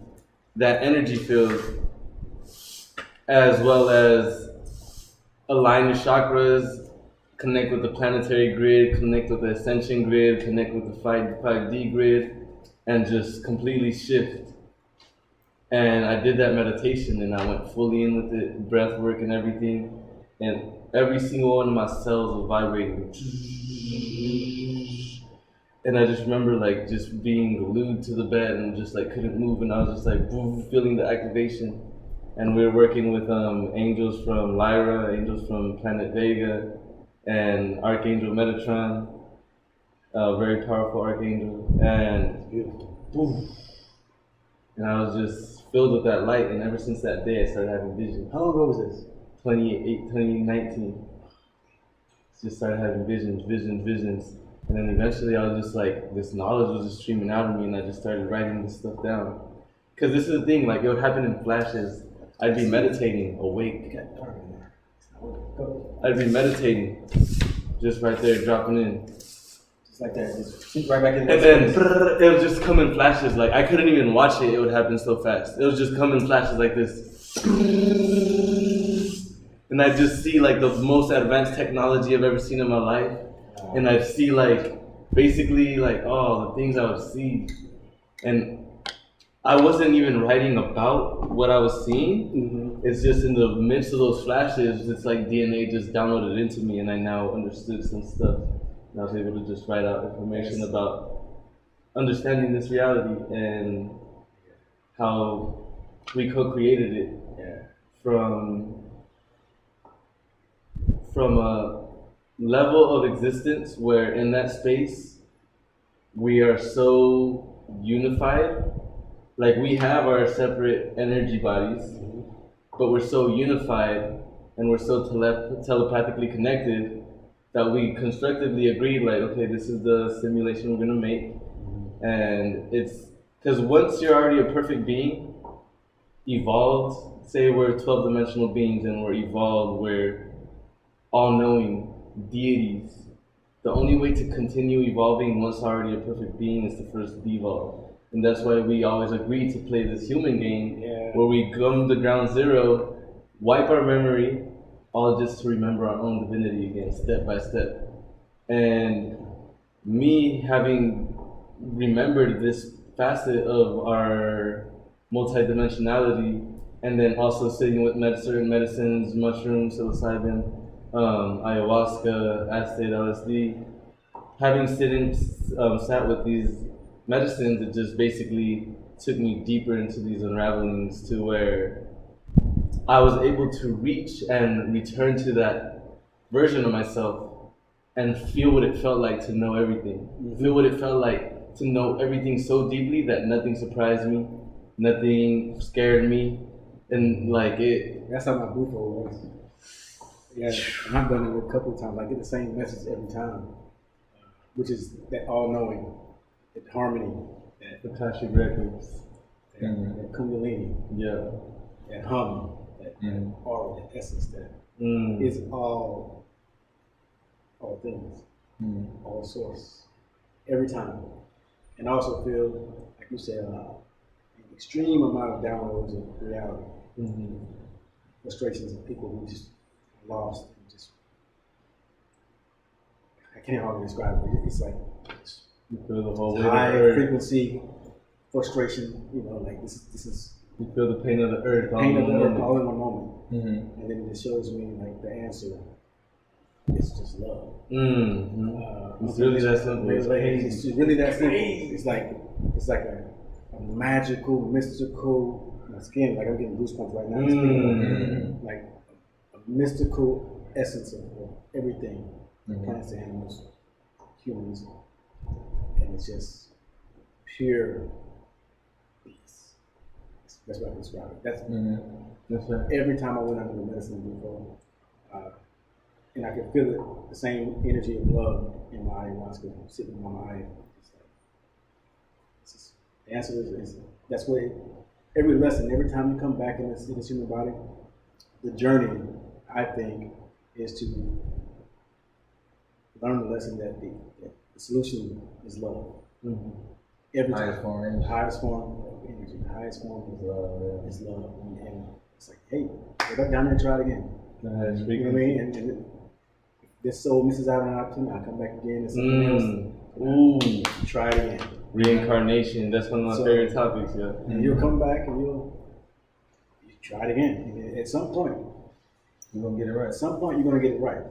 that energy field, as well as align your chakras, connect with the planetary grid, connect with the ascension grid, connect with the 5D grid, and just completely shift. And I did that meditation, and I went fully in with it, breath work and everything. And every single one of my cells was vibrating. And I just remember like just being glued to the bed and just like couldn't move. And I was just like feeling the activation. And we were working with angels from Lyra, angels from planet Vega, and Archangel Metatron. a very powerful archangel, and Beautiful. boom, and I was just filled with that light. And ever since that day, I started having visions. How long ago was this? 2019. Just started having visions. And then eventually I was just like, this knowledge was just streaming out of me, and I just started writing this stuff down. Because this is the thing, like it would happen in flashes. I'd be meditating, awake. I'd be meditating, just right there, dropping in. Just like that, just right back in And then it would just come in flashes. Like I couldn't even watch it, it would happen so fast. It would just come in flashes like this. And I just see like the most advanced technology I've ever seen in my life. And I'd see like, basically like, oh, the things I would see. And I wasn't even writing about what I was seeing. Mm-hmm. It's just in the midst of those flashes, it's like DNA just downloaded into me, and I now understood some stuff. And I was able to just write out information about understanding this reality and how we co-created it from a level of existence where in that space we are so unified. Like we have our separate energy bodies, but we're so unified and we're so telepathically connected that we constructively agreed, like, okay, this is the simulation we're gonna make. And it's because once you're already a perfect being, evolved, say we're 12-dimensional beings and we're evolved, we're all-knowing deities. The only way to continue evolving once already a perfect being is to first devolve. And that's why we always agree to play this human game where we come to ground zero, wipe our memory, all just to remember our own divinity again, step by step. And me having remembered this facet of our multidimensionality, and then also sitting with certain medicines, mushrooms, psilocybin, ayahuasca, acid, LSD, having sat with these medicines, it just basically took me deeper into these unravelings to where I was able to reach and return to that version of myself and feel what it felt like to know everything. Feel what it felt like to know everything so deeply that nothing surprised me, nothing scared me, and like it. That's how my bufo was. Yeah, and I've done it a couple of times. I get the same message every time, which is that all-knowing, that harmony, The Akashic Records. that Kundalini, that hum, that aura, that essence, that is all things, all source, every time. And I also feel, like you said, an extreme amount of downloads of reality, frustrations of people who just lost and just, I can't hardly describe it. It's like You feel the whole weight high of the earth. frequency frustration, like this is You feel the pain of the earth. pain of the earth moment. all in one moment. And then it shows me like the answer is just love. It's really that simple. It's crazy. It's really that simple. It's like a magical, mystical, my skin, like I'm getting goosebumps right now. Like a mystical essence of everything, plants, animals, humans, and it's just pure peace. That's what I describe it. That's right. Every time I went under the medicine before, and I could feel it, the same energy of love in my ayahuasca sitting in my mind. The answer is that's what every lesson, every time you come back in this human body, the journey, I think, is to learn the lesson that the solution is love. Every time. Highest form of energy. The highest form is love. And it's like, hey, go back down there and try it again. You know what I mean? And if this soul misses out on an opportunity, I come back again and something else. Try it again. Reincarnation, that's one of my favorite topics, And you'll come back and you try it again. And at some point, you're gonna get it right. At some point, you're gonna get it right.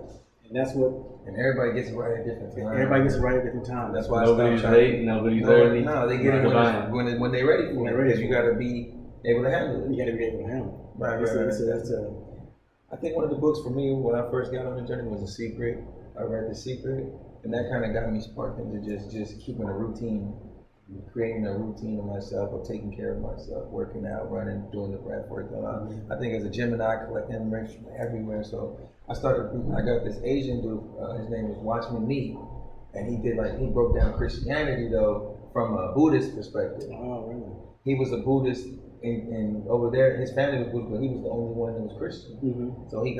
And that's what. And everybody gets it right at different times. Everybody gets it right at different times. That's why nobody's late, nobody's early. No, they get it when they're ready for it. Because you gotta be able to handle it. You gotta be able to handle it. Right. I think one of the books for me when I first got on the journey was The Secret. I read The Secret, and that kind of got me sparked into just keeping a routine, creating a routine of myself, of taking care of myself, working out, running, doing the breath work. I think as a Gemini, I collect information from everywhere. So I got this Asian dude, his name was Watchman Nee, and he broke down Christianity though from a Buddhist perspective. Oh, really? He was a Buddhist, and over there, his family was Buddhist, but he was the only one that was Christian. Mm-hmm. So he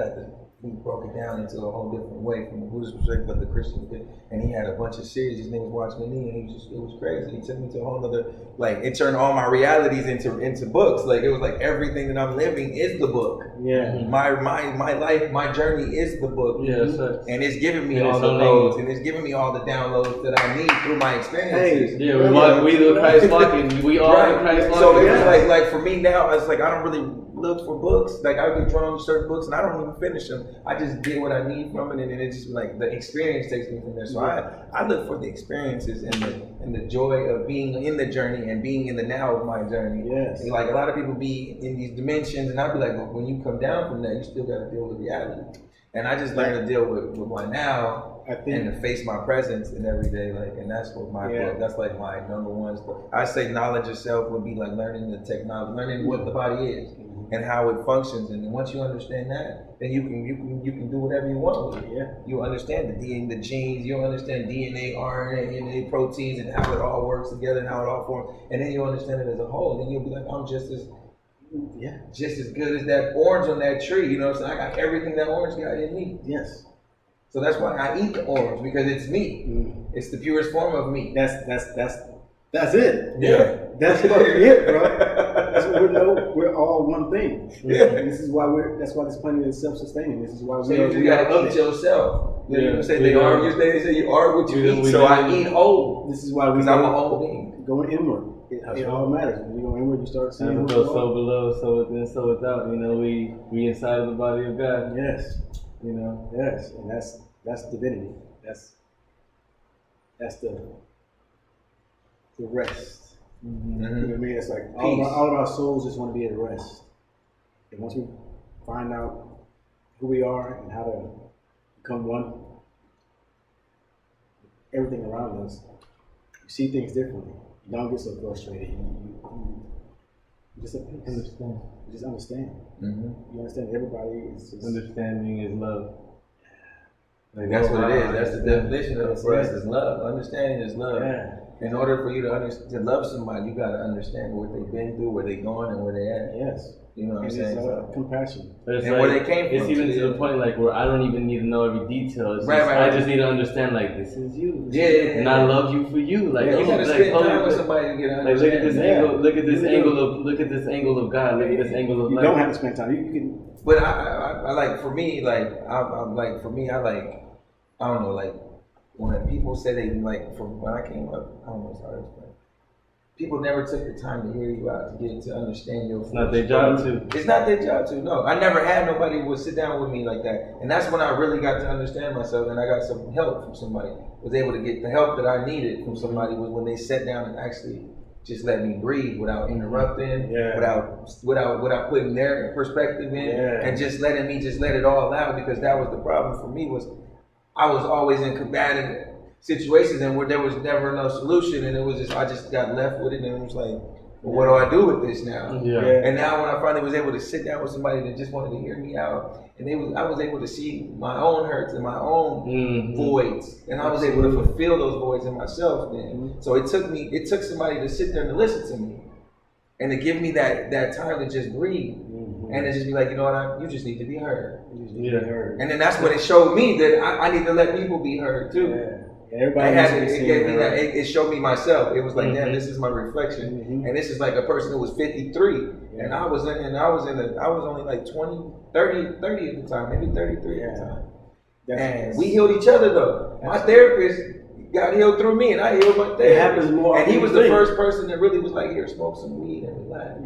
broke it down into a whole different way from the Buddhist perspective, but the Christian did. And he had a bunch of series. His name was Watchman Nee, and it was crazy. He took me to a whole other, it turned all my realities into books. Like, it was like everything that I'm living is the book. Yeah. My life, my journey is the book. Yeah, so, and it's giving me all the codes, and it's giving me all the downloads that I need through my experiences. Hey, yeah, we the Christ walking. We all the Christ walking. So it's like for me now, it's like I don't really look for books. Like I get drawn to certain books and I don't even finish them. I just get what I need from it, and then it's just like the experience takes me from there. So I look for the experiences and the joy of being in the journey and being in the now of my journey. Yes. And like a lot of people be in these dimensions, and I'd be like, well, when you come down from that, you still got to deal with reality. And I just learned to deal with my now and to face my presence in every day. Like, and that's what my book. That's like my number one. I say knowledge yourself would be like learning the technology, learning what the body is. And how it functions, and once you understand that, then you can do whatever you want with it. Yeah, you understand the DNA, the genes. You understand DNA, RNA, proteins, and how it all works together and how it all forms. And then you understand it as a whole. And then you'll be like, I'm just as good as that orange on that tree. You know what I'm saying? I got everything that orange got in me. Yes. So that's why I eat the orange, because it's me. It's the purest form of me. That's it. Yeah. That's what it, bro. That's what we know. We're all one thing. Yeah. And this is why that's why this planet is self-sustaining. This is why we gotta eat yourself. You say they say you are what you eat. So I eat whole. This is why I'm a whole being. Going inward. It all matters. When you go inward, you start seeing who goes so below, so within, so without. You know, we inside of the body of God. Yes. You know. Yes, and that's divinity. That's the rest. Mm-hmm. You know what I mean? It's like all of our souls just want to be at rest. And once we find out who we are and how to become one, everything around us, you see things differently. You don't get so frustrated. You just at peace. Understand. You just understand. Mm-hmm. You understand everybody is just... Understanding is love. Like that's what it is. That's the definition of it for us is love. Understanding is love. Yeah. In order for you to love somebody, you got to understand what they've been through, where they're going, and where they at. Yes. You know what I'm saying? Compassion. And like, where they came from. It's even to the point like where I don't even need to know every detail. It's I just need to understand like this is you. And I love you for you. Like you gotta spend time with somebody to get an like look at this angle. Look at this angle of God. Look at this angle of life. You don't have to spend time. You can. But I like for me I don't know, like when people say they like from when I came up, I don't know, it's hard to explain. People never took the time to hear you out, to get to understand your. It's not their job to. It's not their job to. No, I never had nobody who would sit down with me like that, and that's when I really got to understand myself, and I got some help from somebody. Was able to get the help that I needed from somebody was when they sat down and actually just let me breathe without interrupting, without putting their perspective in, and just letting me just let it all out, because that was the problem for me was I was always in combative situations and where there was never no solution, and it was just I just got left with it, and it was like, well, what do I do with this now? And now when I finally was able to sit down with somebody that just wanted to hear me out, and I was able to see my own hurts and my own voids, and I was able to fulfill those voids in myself then. So it took somebody to sit there and to listen to me and to give me that time to just breathe and to just be like, you know what, you just need to be heard. And then that's when it showed me that I need to let people be heard too. Everybody it showed me myself. It was like, damn, this is my reflection, and this is like a person who was 53, and I was only like 30 at the time, maybe 33 at the time. And we healed each other though. My therapist got healed through me, and I healed my therapist. It happens more. And he was the first person that really was like, here, smoke some weed and relax.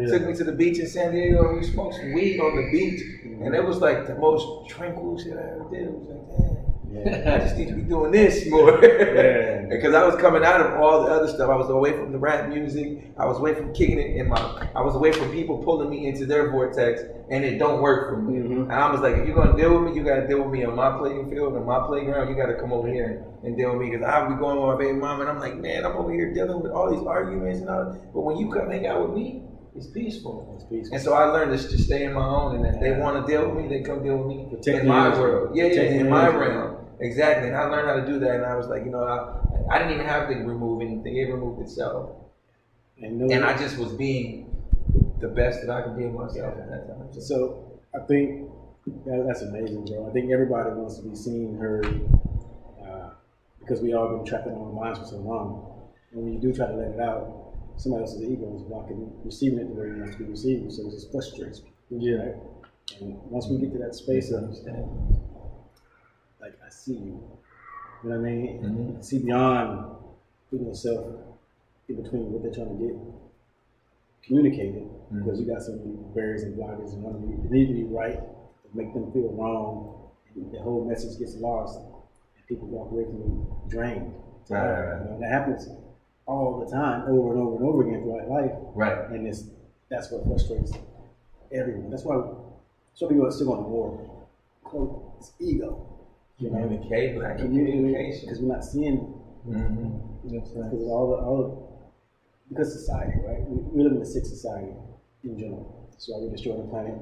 Took me to the beach in San Diego, and we smoked some weed on the beach, and it was like the most tranquil shit I ever did. It was like, damn. Yeah. I just need to be doing this more. Yeah. Because I was coming out of all the other stuff. I was away from the rap music. I was away from kicking it I was away from people pulling me into their vortex, and it don't work for me. Mm-hmm. And I was like, if you're gonna deal with me, you gotta deal with me on my playing field, on my playground. You gotta come over here and deal with me, because I'll be going with my baby mom, and I'm like, man, I'm over here dealing with all these arguments and all. But when you come hang out with me, it's peaceful. It's peaceful. And so I learned to just stay in my own, and if they want to deal with me, they come deal with me Protect in my energy. world. Yeah, Protect in my energy. realm. Exactly. And I learned how to do that, and I was like, you know, I didn't even have to remove anything. It removed itself. And I just was being the best that I could be of myself at that time. So I think that's amazing, bro. I think everybody wants to be seen, heard, because we all been trapped in our minds for so long. And when you do try to let it out, somebody else's ego is blocking receiving it the way you want to be received. So it just frustrates people. Yeah. Right? And once we get to that space of like, I see you. You know what I mean? Mm-hmm. You can see beyond putting yourself in between what they're trying to get communicated, because you got so many barriers and blockers, and one you need to be right to make them feel wrong, and the whole message gets lost, and people walk away from you drained. Right. You know, that happens all the time, over and over and over again throughout life. Right. And that's what frustrates everyone. That's why people are still going to war. So it's ego. Communication. Because we're not seeing. Because because society, right? We live in a sick society in general. That's why we're destroying the planet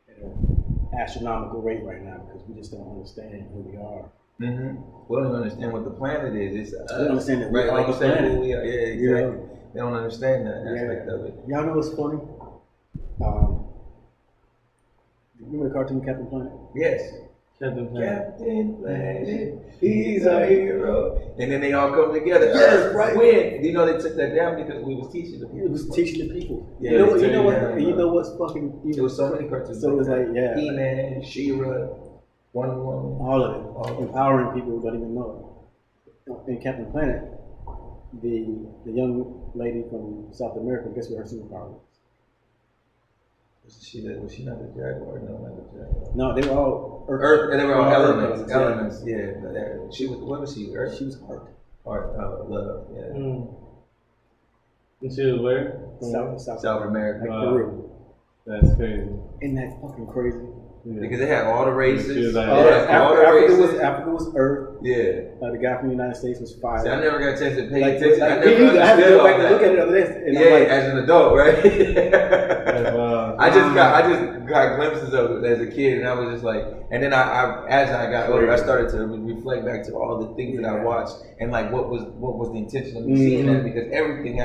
at an astronomical rate right now, because we just don't understand who we are. Mm-hmm. We don't understand what the planet is. It's We don't understand that we right, are like the you said, planet. who we are. Yeah, exactly. Yeah. They don't understand that aspect of it. Y'all know what's funny? You remember the cartoon Captain Planet? Yes. Captain Planet. Captain Planet, he's our hero. And then they all come together. Yes, right. When? You know they took that down because we was teaching the people. It was teaching the people. Yeah, you know what's fucking. There was so many cartoons. So it was like, yeah. He-Man, She-Ra, Wonder Woman. All of it. Empowering people who don't even know it. In Captain Planet, the young lady from South America, guess what her superpower was? Was she not the Jaguar? No, not the Jaguar. No, they were all Earth, and they were all elements. yeah. Elements, yeah. She was, what was she? Earth? She was heart. Heart, love, yeah. And she was where? South America. Like Peru. That's crazy. Isn't that fucking crazy? Yeah. Because they had all the races. She was like, Africa was Earth. Yeah. The guy from the United States was fire. See, I never got a chance to pay Like, attention. like, I never I have to understood go back all and look at that. it after this. And Yeah, I'm like, as an adult, right? That's wild. I just got glimpses of it as a kid, and I was just like, and then I as I got older, I started to reflect back to all the things that I watched, and like what was the intention of me seeing that, because everything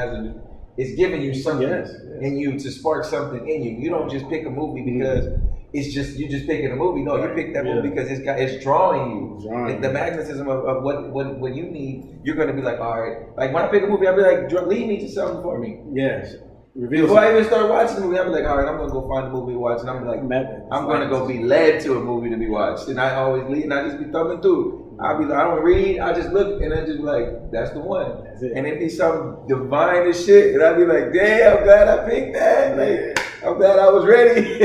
it's giving you something in you to spark something in you. You don't just pick a movie because it's just you just picking a movie. No, you pick that movie because it's drawing you. The magnetism of what you need. You're gonna be like, all right. Like when I pick a movie, I'll be like, lead me to something for me. Yes. Before I even start watching the movie, I'll be like, all right, I'm gonna go find a movie to watch, and I'm like, I'm gonna go be led to a movie to be watched, and I always lead, and I just be thumbing through. I'll be like, I don't read, I just look, and I just be like, that's the one. That's it. And it be something divine as shit, and I'll be like, damn, I'm glad I picked that. Like, I'm glad I was ready.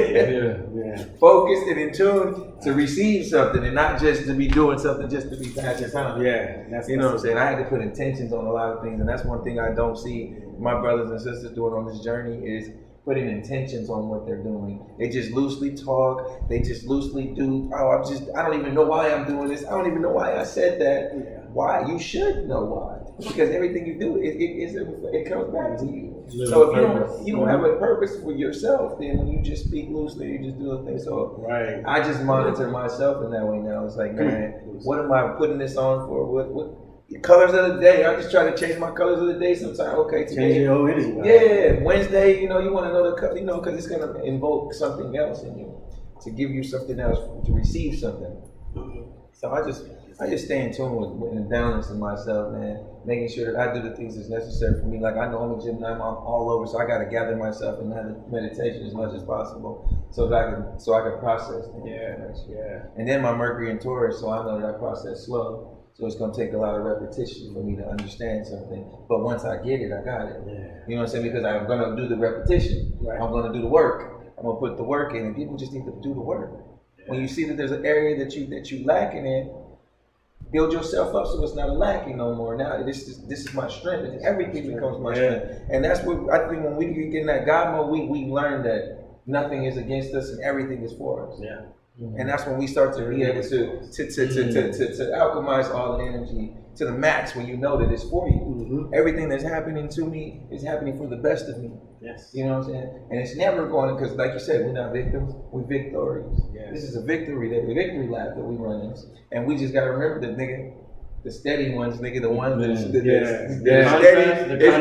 Focused and in tune to receive something, and not just to be doing something just to be passing time. Yeah, You know what I'm saying? I had to put intentions on a lot of things, and that's one thing I don't see my brothers and sisters doing on this journey is putting intentions on what they're doing. They just loosely talk. They just loosely do. I don't even know why I'm doing this. I don't even know why I said that. Yeah. Why? You should know why. Because everything you do, it comes back to you. Live So with if you don't have a purpose for yourself, then when you just speak loosely, you just do the thing. So I just monitor myself in that way now. It's like, man, what am I putting this on for? What colors of the day? I just try to change my colors of the day sometimes. Okay, today. Change your whole energy. Yeah, Wednesday, you want to know the color, because it's going to invoke something else in you, to give you something else, to receive something. So I just stay in tune with and balance in myself, man. Making sure that I do the things that's necessary for me. Like I know I'm a gym, I'm all over, so I got to gather myself and have meditation as much as possible, so that I can process things. Yeah. And then my Mercury in Taurus, so I know that I process slow. So it's going to take a lot of repetition for me to understand something. But once I get it, I got it. Yeah. You know what I'm saying? Because I'm going to do the repetition. Right. I'm going to do the work. I'm going to put the work in, and people just need to do the work. Yeah. When you see that there's an area that you lacking in, Build yourself up so it's not lacking no more. Now this is my strength, and everything becomes my strength. And that's what I think when we get in that God mode, we learn that nothing is against us and everything is for us. Yeah. And that's when we start to be able to alchemize all the energy to the max when you know that it's for you. Everything that's happening to me is happening for the best of me. Yes. You know what I'm saying? And it's never going, because like you said, we're not victims, we're victorious. Yes. This is a victory lap that we run in. And we just gotta remember that, nigga, the steady ones, nigga, the ones that steady is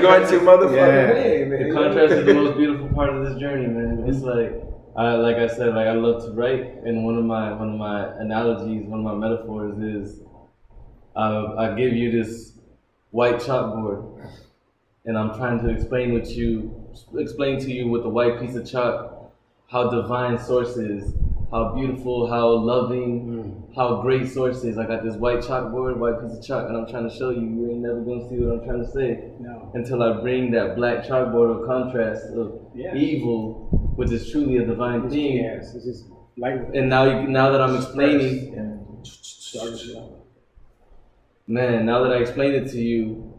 going to motherfucking win, man. The contrast is the most beautiful part of this journey, man. It's like I said, I love to write, and one of my analogies, one of my metaphors is I give you this white chalkboard, and I'm trying to explain to you with the white piece of chalk how divine source is, how beautiful, how loving, how great source is. I got this white chalkboard, white piece of chalk, and I'm trying to show you. You ain't never gonna see what I'm trying to say until I bring that black chalkboard of contrast of evil, which is truly a divine thing. Yes, it's just like. And now that I'm explaining, man, now that I explained it to you,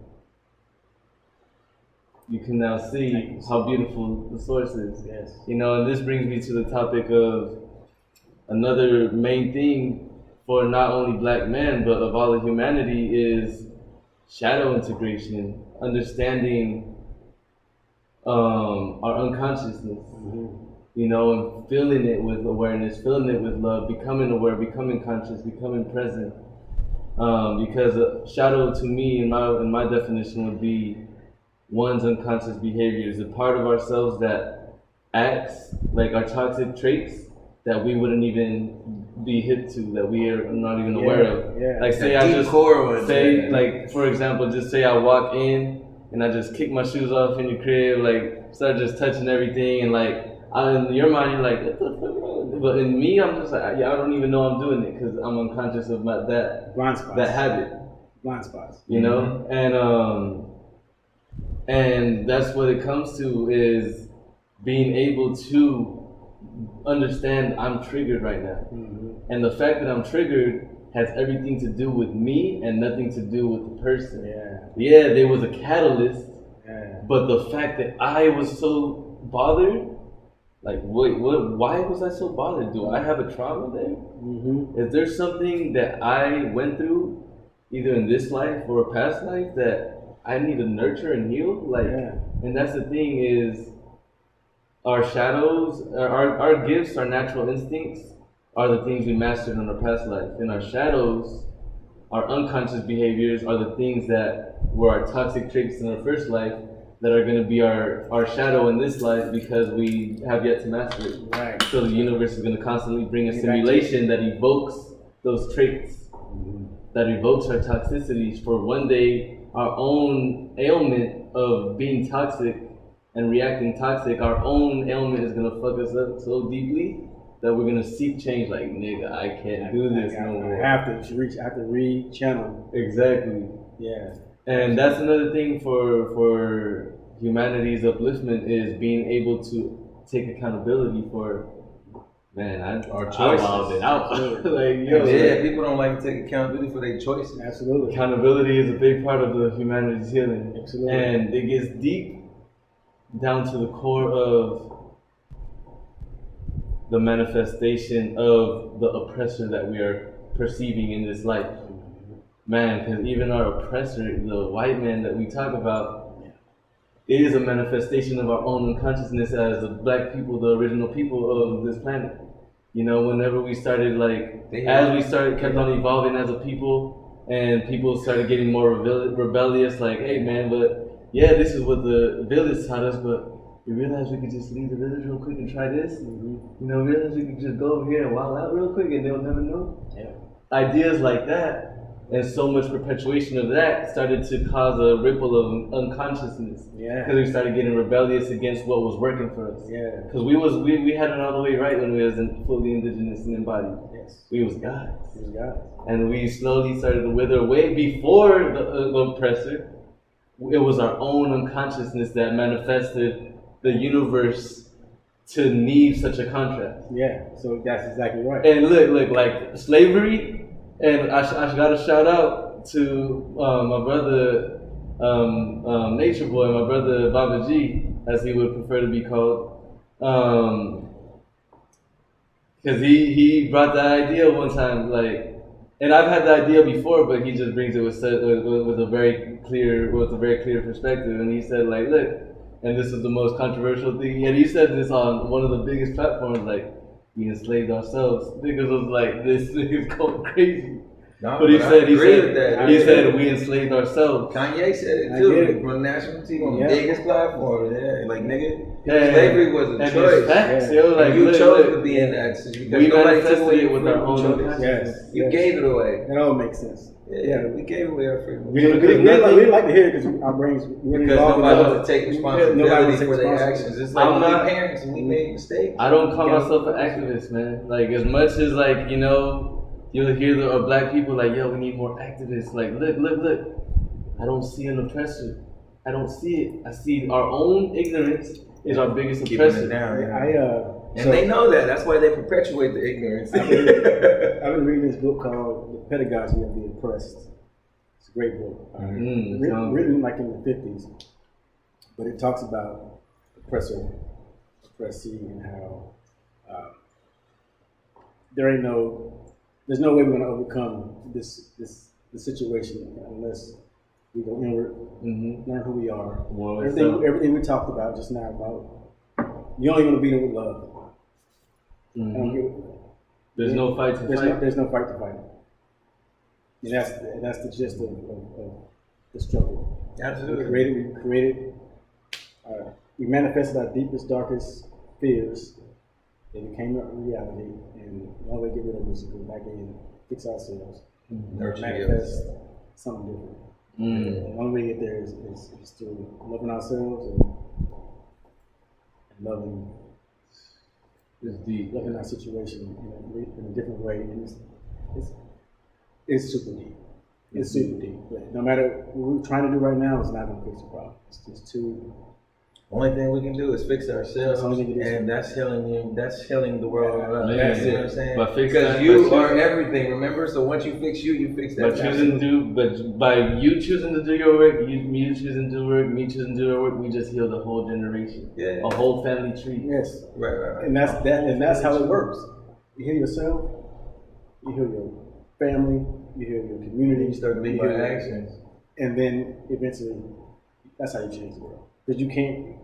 you can now see how beautiful the source is. Yes. You know, and this brings me to the topic of another main thing for not only black men, but of all of humanity is shadow integration, understanding our unconsciousness, you know, and filling it with awareness, filling it with love, becoming aware, becoming conscious, becoming present. Because shadow to me, in my definition, would be one's unconscious behaviors, a part of ourselves that acts like our toxic traits that we wouldn't even be hip to, that we are not even aware of. Yeah. Like say I just say, like for example, just say I walk in and I just kick my shoes off in your crib, like start just touching everything, and like in your mind you're like, what the fuck? But in me, I'm just like, I don't even know I'm doing it because I'm unconscious of that blind spots. That habit. Blind spots. You know, and that's what it comes to, is being able to understand I'm triggered right now. And the fact that I'm triggered has everything to do with me and nothing to do with the person. Yeah, there was a catalyst, but the fact that I was so bothered, like why was I so bothered? Do I have a trauma there? Is there something that I went through either in this life or a past life that I need to nurture and heal? Like, and that's the thing, is our shadows, our gifts, our natural instincts are the things we mastered in our past life. And our shadows, our unconscious behaviors, are the things that were our toxic traits in our first life that are going to be our shadow in this life because we have yet to master it. Right. So the universe is going to constantly bring a simulation that evokes those traits, that evokes our toxicities for one day our own ailment of being toxic and reacting toxic. Our own ailment is going to fuck us up so deeply that we're going to seek change. Like, nigga, I can't do this no more. I have to re-channel. Exactly. Yeah. And that's another thing for humanity's upliftment, is being able to take accountability for, man, our choices. I wilded out. Like, people don't like to take accountability for their choices. Absolutely. Accountability is a big part of the humanity's healing. Absolutely. And it gets deep down to the core of the manifestation of the oppressor that we are perceiving in this life. Man, because even our oppressor, the white man that we talk about, is a manifestation of our own unconsciousness as the black people, the original people of this planet. You know, whenever we started, kept on evolving as a people, and people started getting more rebellious, like, hey man, but yeah, this is what the village taught us, but we realized we could just leave the village real quick and try this. You know, we realized we could just go over here and wild out real quick and they'll never know. Ideas like that, and so much perpetuation of that, started to cause a ripple of unconsciousness. Because we started getting rebellious against what was working for us. Because we had it all the way right when we wasn't fully indigenous and embodied. We was gods. And we slowly started to wither away before the oppressor. It was our own unconsciousness that manifested the universe to need such a contrast. So that's exactly right. And look, like slavery And I got to shout out to my brother, Nature Boy, my brother Baba G, as he would prefer to be called. Because he brought that idea one time, like, and I've had the idea before, but he just brings it with a very clear perspective. And he said, like, look, and this is the most controversial thing. And he said this on one of the biggest platforms, like, we enslaved ourselves. Niggas was like, this nigga's going crazy. No, but he said we enslaved ourselves. Kanye said it too, from national TV on the biggest platform. Yeah, like nigga, slavery was a choice. Facts, yo, like, you chose to be in that situation because nobody took away it with our own choice. Yes, you gave it away. It all makes sense. Yeah, we gave away our freedom. We didn't like to hear it because our brains because nobody wants to take responsibility for their actions. It's like we parents and we made mistakes. I don't call myself an activist, man. Like as much as like you'll hear the black people like, yo, we need more activists. Like, look. I don't see an oppressor. I don't see it. I see our own ignorance is our biggest oppressor. And they know that. That's why they perpetuate the ignorance. I've been reading this book called The Pedagogy of the Oppressed. It's a great book. Written like in the 50s. But it talks about oppressor, oppressee, and how there's no way we're going to overcome this situation unless we go inward, learn who we are. Well, everything we talked about just now about you only want to beat them with love. There's no fight to fight. There's no fight to fight. And that's the gist of the struggle. Absolutely. We created, we manifested our deepest, darkest fears. They became a reality, and the only way to get rid of them is to go back in, fix ourselves, manifest something different. The only way to get there is through loving ourselves and loving our situation in a different way. And it's super deep. It's super deep. But no matter what we're trying to do right now, it's not going to fix the problem. It's just too. Only thing we can do is fix ourselves, and that's healing the world. That's what I'm saying. Because you are everything. Remember, so once you fix you fix that. But by you choosing to do your work, me choosing to do work, me choosing to do our work, we just heal the whole generation, a whole family tree. Yes, right. And that's how it works. You heal yourself, you heal your family, you heal your community. You start making actions, and then eventually, that's how you change the world. Because you can't.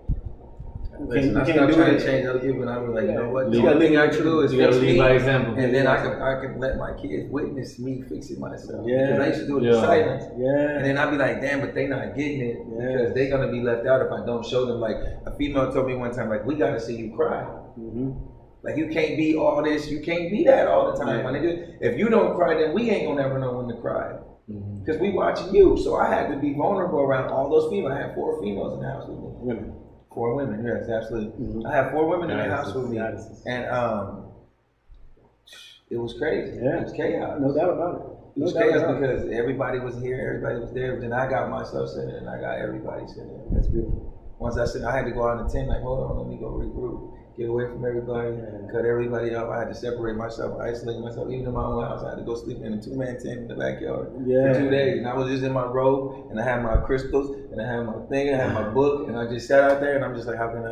Listen, I stopped trying to change other people, and I was like, you know what? The only thing I can do is fix me, by example, and then I could let my kids witness me fixing myself. Yeah. Because I used to do it in silence. Yeah. And then I'd be like, damn, but they not getting it because they're gonna be left out if I don't show them. Like a female told me one time, like, we gotta see you cry. Like you can't be all this, you can't be that all the time, my nigga. If you don't cry, then we ain't gonna ever know when to cry. Because we watching you. So I had to be vulnerable around all those females. I had 4 females in the house with me. Women. 4 women, yes, absolutely. I had 4 women in the house with me. And it was crazy. Yeah. It was chaos. No doubt about it. It was chaos because everybody was here, everybody was there, but then I got myself centered and I got everybody centered. That's beautiful. Once I had to go out in the tent, like, hold on, let me go regroup. Get away from everybody, cut everybody off. I had to separate myself, isolate myself. Even in my own house, I had to go sleep in a 2-man tent in the backyard for 2 days. And I was just in my robe, and I had my crystals, and I had my thing, and I had my book, and I just sat out there, and I'm just like, how can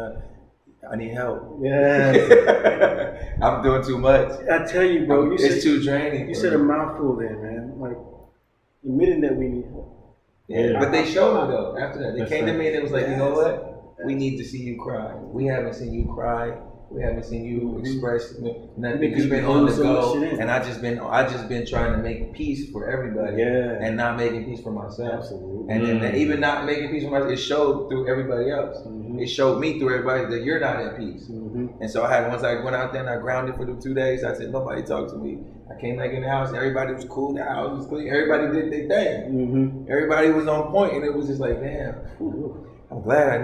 I need help. Yeah. I'm doing too much. I tell you, bro, it's too draining. You said a mouthful there, man. Like, admitting that we need help. Yeah, but they showed me though. After that, they came to me and it was like, you know what? We need to see you cry. We haven't seen you cry. We haven't seen you express nothing. You've been on the go, and I just been trying to make peace for everybody, and not making peace for myself. Absolutely. And then even not making peace for myself, it showed through everybody else. It showed me through everybody that you're not at peace. And so once I went out there and I grounded for the 2 days, I said nobody talked to me. I came back in the house, everybody was cool. The house was clean. Everybody did their thing. Everybody was on point, and it was just like, damn. I'm glad I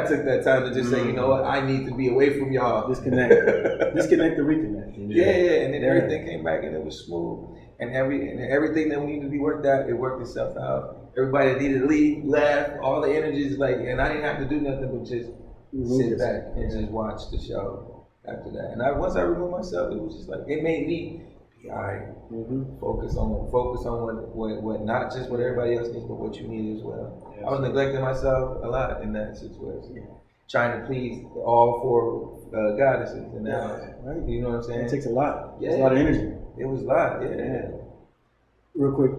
took that time to just say, you know what, I need to be away from y'all. Disconnect to reconnect. Yeah, and then everything came back and it was smooth. And everything that needed to be worked out, it worked itself out. Everybody that needed to leave, left, all the energies, and I didn't have to do nothing but just sit back and just watch the show after that. And once I removed myself, it was just like, it made me Right. Mm-hmm. Focus on what not just what everybody else needs, but what you need as well. Yes. I was neglecting myself a lot in that situation, trying to please all four goddesses, and Right. you know what I'm saying? It takes a lot. Yeah. It's a lot of energy. It was a lot, yeah. Real quick,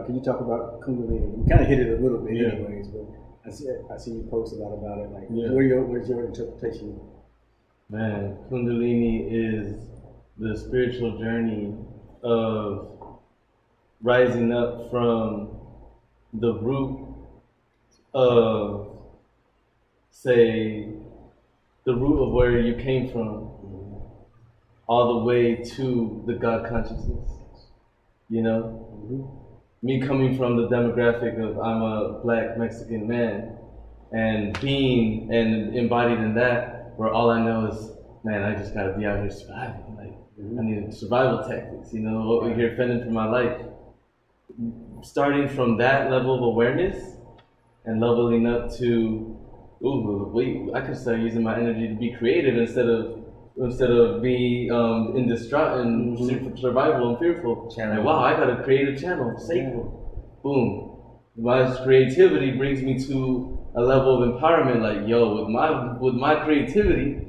can you talk about Kundalini? We kind of hit it a little bit, Yeah. anyways, but I see you post a lot about it. Like, Yeah. where's your interpretation? Man, Kundalini is the spiritual journey of rising up from the root of, say, the root of where you came from, all the way to the God consciousness. You know? Me coming from the demographic of I'm a black Mexican man and being and embodied in that, where all I know is, man, I just gotta be out here surviving. Like, I need survival tactics, you know, over here fending for my life. Starting from that level of awareness and leveling up to, wait, I could start using my energy to be creative instead of being in distraught and survival and fearful. Like, wow, I got a creative channel, sacral. Boom. My creativity brings me to a level of empowerment. Like, yo, with my creativity,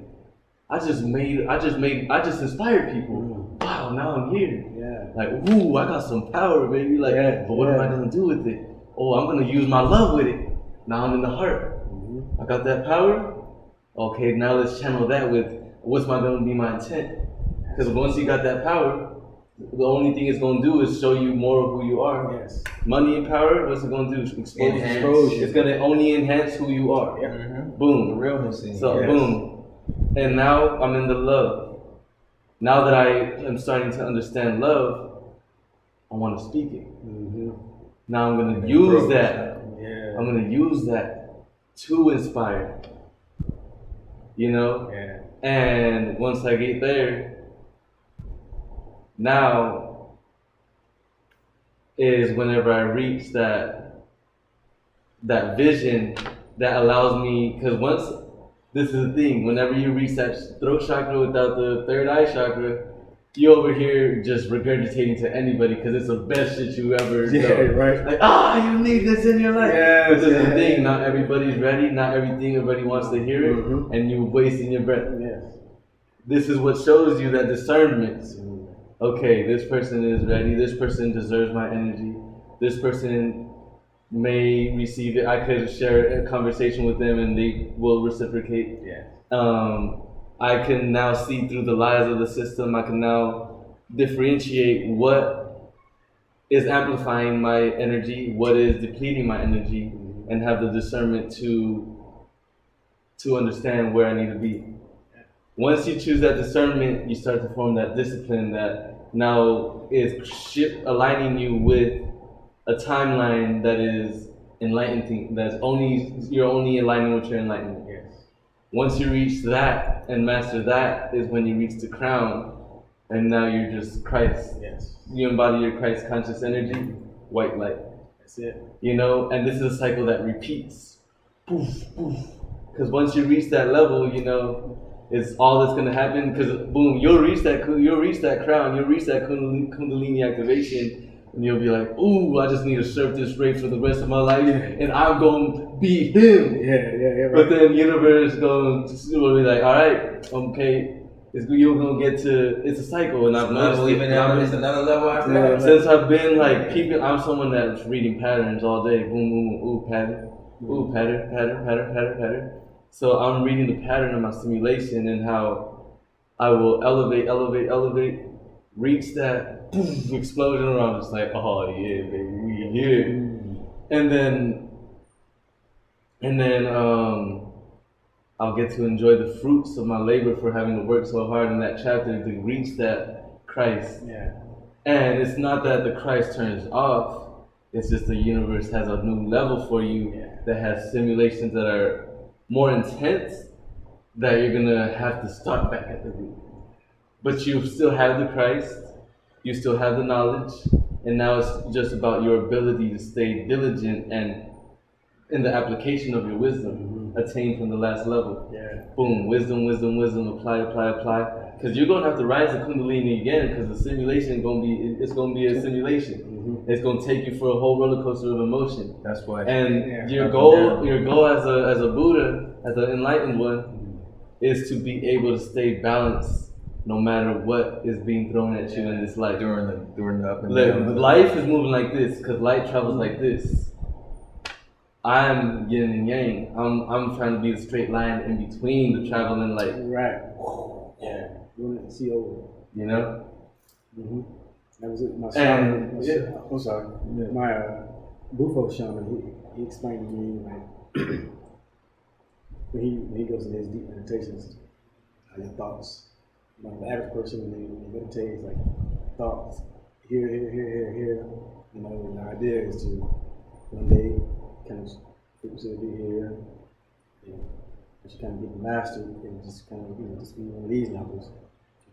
I just inspired people. Wow, now I'm here. Yeah. Like, ooh, I got some power, baby. Like, but what am I gonna do with it? Oh, I'm gonna use my love with it. Now I'm in the heart. I got that power. Okay, now let's channel that with what's gonna be my intent. Because once you got that power, the only thing it's gonna do is show you more of who you are. Yes. Money and power, what's it gonna do? Expose you. It's gonna only enhance who you are. Boom. The realness in So boom. And now I'm in the love. Now that I am starting to understand love, I want to speak it. Now I'm going to use that. I'm going to use that to inspire. You know? Yeah. And once I get there, now is whenever I reach that vision that allows me, because once, this is the thing, whenever you reach that throat chakra without the third eye chakra, you over here just regurgitating to anybody because it's the best shit you ever know. Right. Like, you need this in your life. Yeah, but this is the thing, not everybody's ready, not everybody wants to hear it, and you're wasting your breath. Yes. This is what shows you that discernment. Okay, this person is ready, this person deserves my energy, this person may receive it. I could share a conversation with them and they will reciprocate. I can now see through the lies of the system. I can now differentiate what is amplifying my energy, what is depleting my energy, and have the discernment to understand where I need to be. Once you choose that discernment, you start to form that discipline that now is aligning you with a timeline that is enlightening, you're only aligning with your enlightenment. Yes. Once you reach that and master that is when you reach the crown, and now you're just Christ. Yes. You embody your Christ conscious energy, white light. That's it. You know, and this is a cycle that repeats. Poof, poof. Because once you reach that level, you know, it's all that's gonna happen. Because boom, you'll reach that crown, you'll reach that Kundalini activation. And you'll be like, ooh, I just need to surf this rate for the rest of my life, and I'm going to be him. Right. But then universe will be like, all right, okay, you're going to get to, it's a cycle. And I've noticed it's another level after that. Since I've been like peeping, I'm someone that's reading patterns all day. Boom, boom, ooh, pattern. Ooh, pattern. So I'm reading the pattern of my simulation and how I will elevate, reach that explosion, or I'm just like, oh yeah, baby, we here. And then I'll get to enjoy the fruits of my labor for having to work so hard in that chapter to reach that Christ. Yeah. And it's not that the Christ turns off, it's just the universe has a new level for you that has simulations that are more intense, that you're gonna have to start back at the root. But you still have the Christ, you still have the knowledge, and now it's just about your ability to stay diligent and in the application of your wisdom. attained from the last level. Yeah. Boom, wisdom, apply. Because you're gonna have to rise the Kundalini again, because the simulation is gonna be a simulation. Mm-hmm. It's gonna take you for a whole roller coaster of emotion. That's why. And your goal as a Buddha, as an enlightened one, is to be able to stay balanced no matter what is being thrown at you in this life. During the up and down. Life is moving like this, because light travels like this. I'm yin and yang. I'm trying to be the straight line in between the traveling light. Right. Yeah. You want to see over. You know? Mm-hmm. That was it. My And, shaman. I'm sorry. Yeah. My Bufo shaman. He explained to me like when he goes into his deep meditations, your thoughts. You know, the average person when they meditate is like thoughts here. You know, and the idea is to one day kind of frequency to be here, and just kind of get mastered and just kind of just be one of these numbers.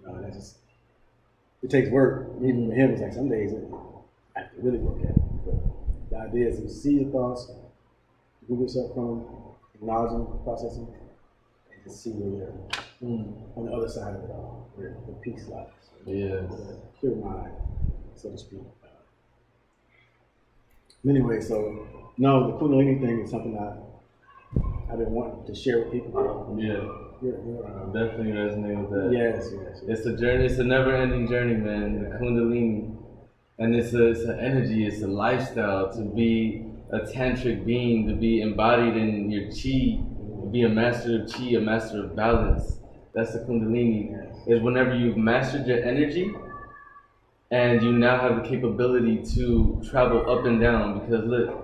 You know, that just it takes work. Even for him, it's like some days I have to really work at it. But the idea is to see your thoughts, remove yourself from them, acknowledge them, process them, and just see where you're on the other side of it all, where the peace lies. Yes. Pure mind, so to speak. Anyway, so no, the Kundalini thing is something I've been wanting to share with people. Yeah. Definitely resonate with that. Yes. It's a journey. It's a never-ending journey, man. The Kundalini, and it's an energy. It's a lifestyle. To be a tantric being, to be embodied in your chi, to be a master of chi, a master of balance. That's the Kundalini. Yes. Is whenever you've mastered your energy, and you now have the capability to travel up and down. Because look,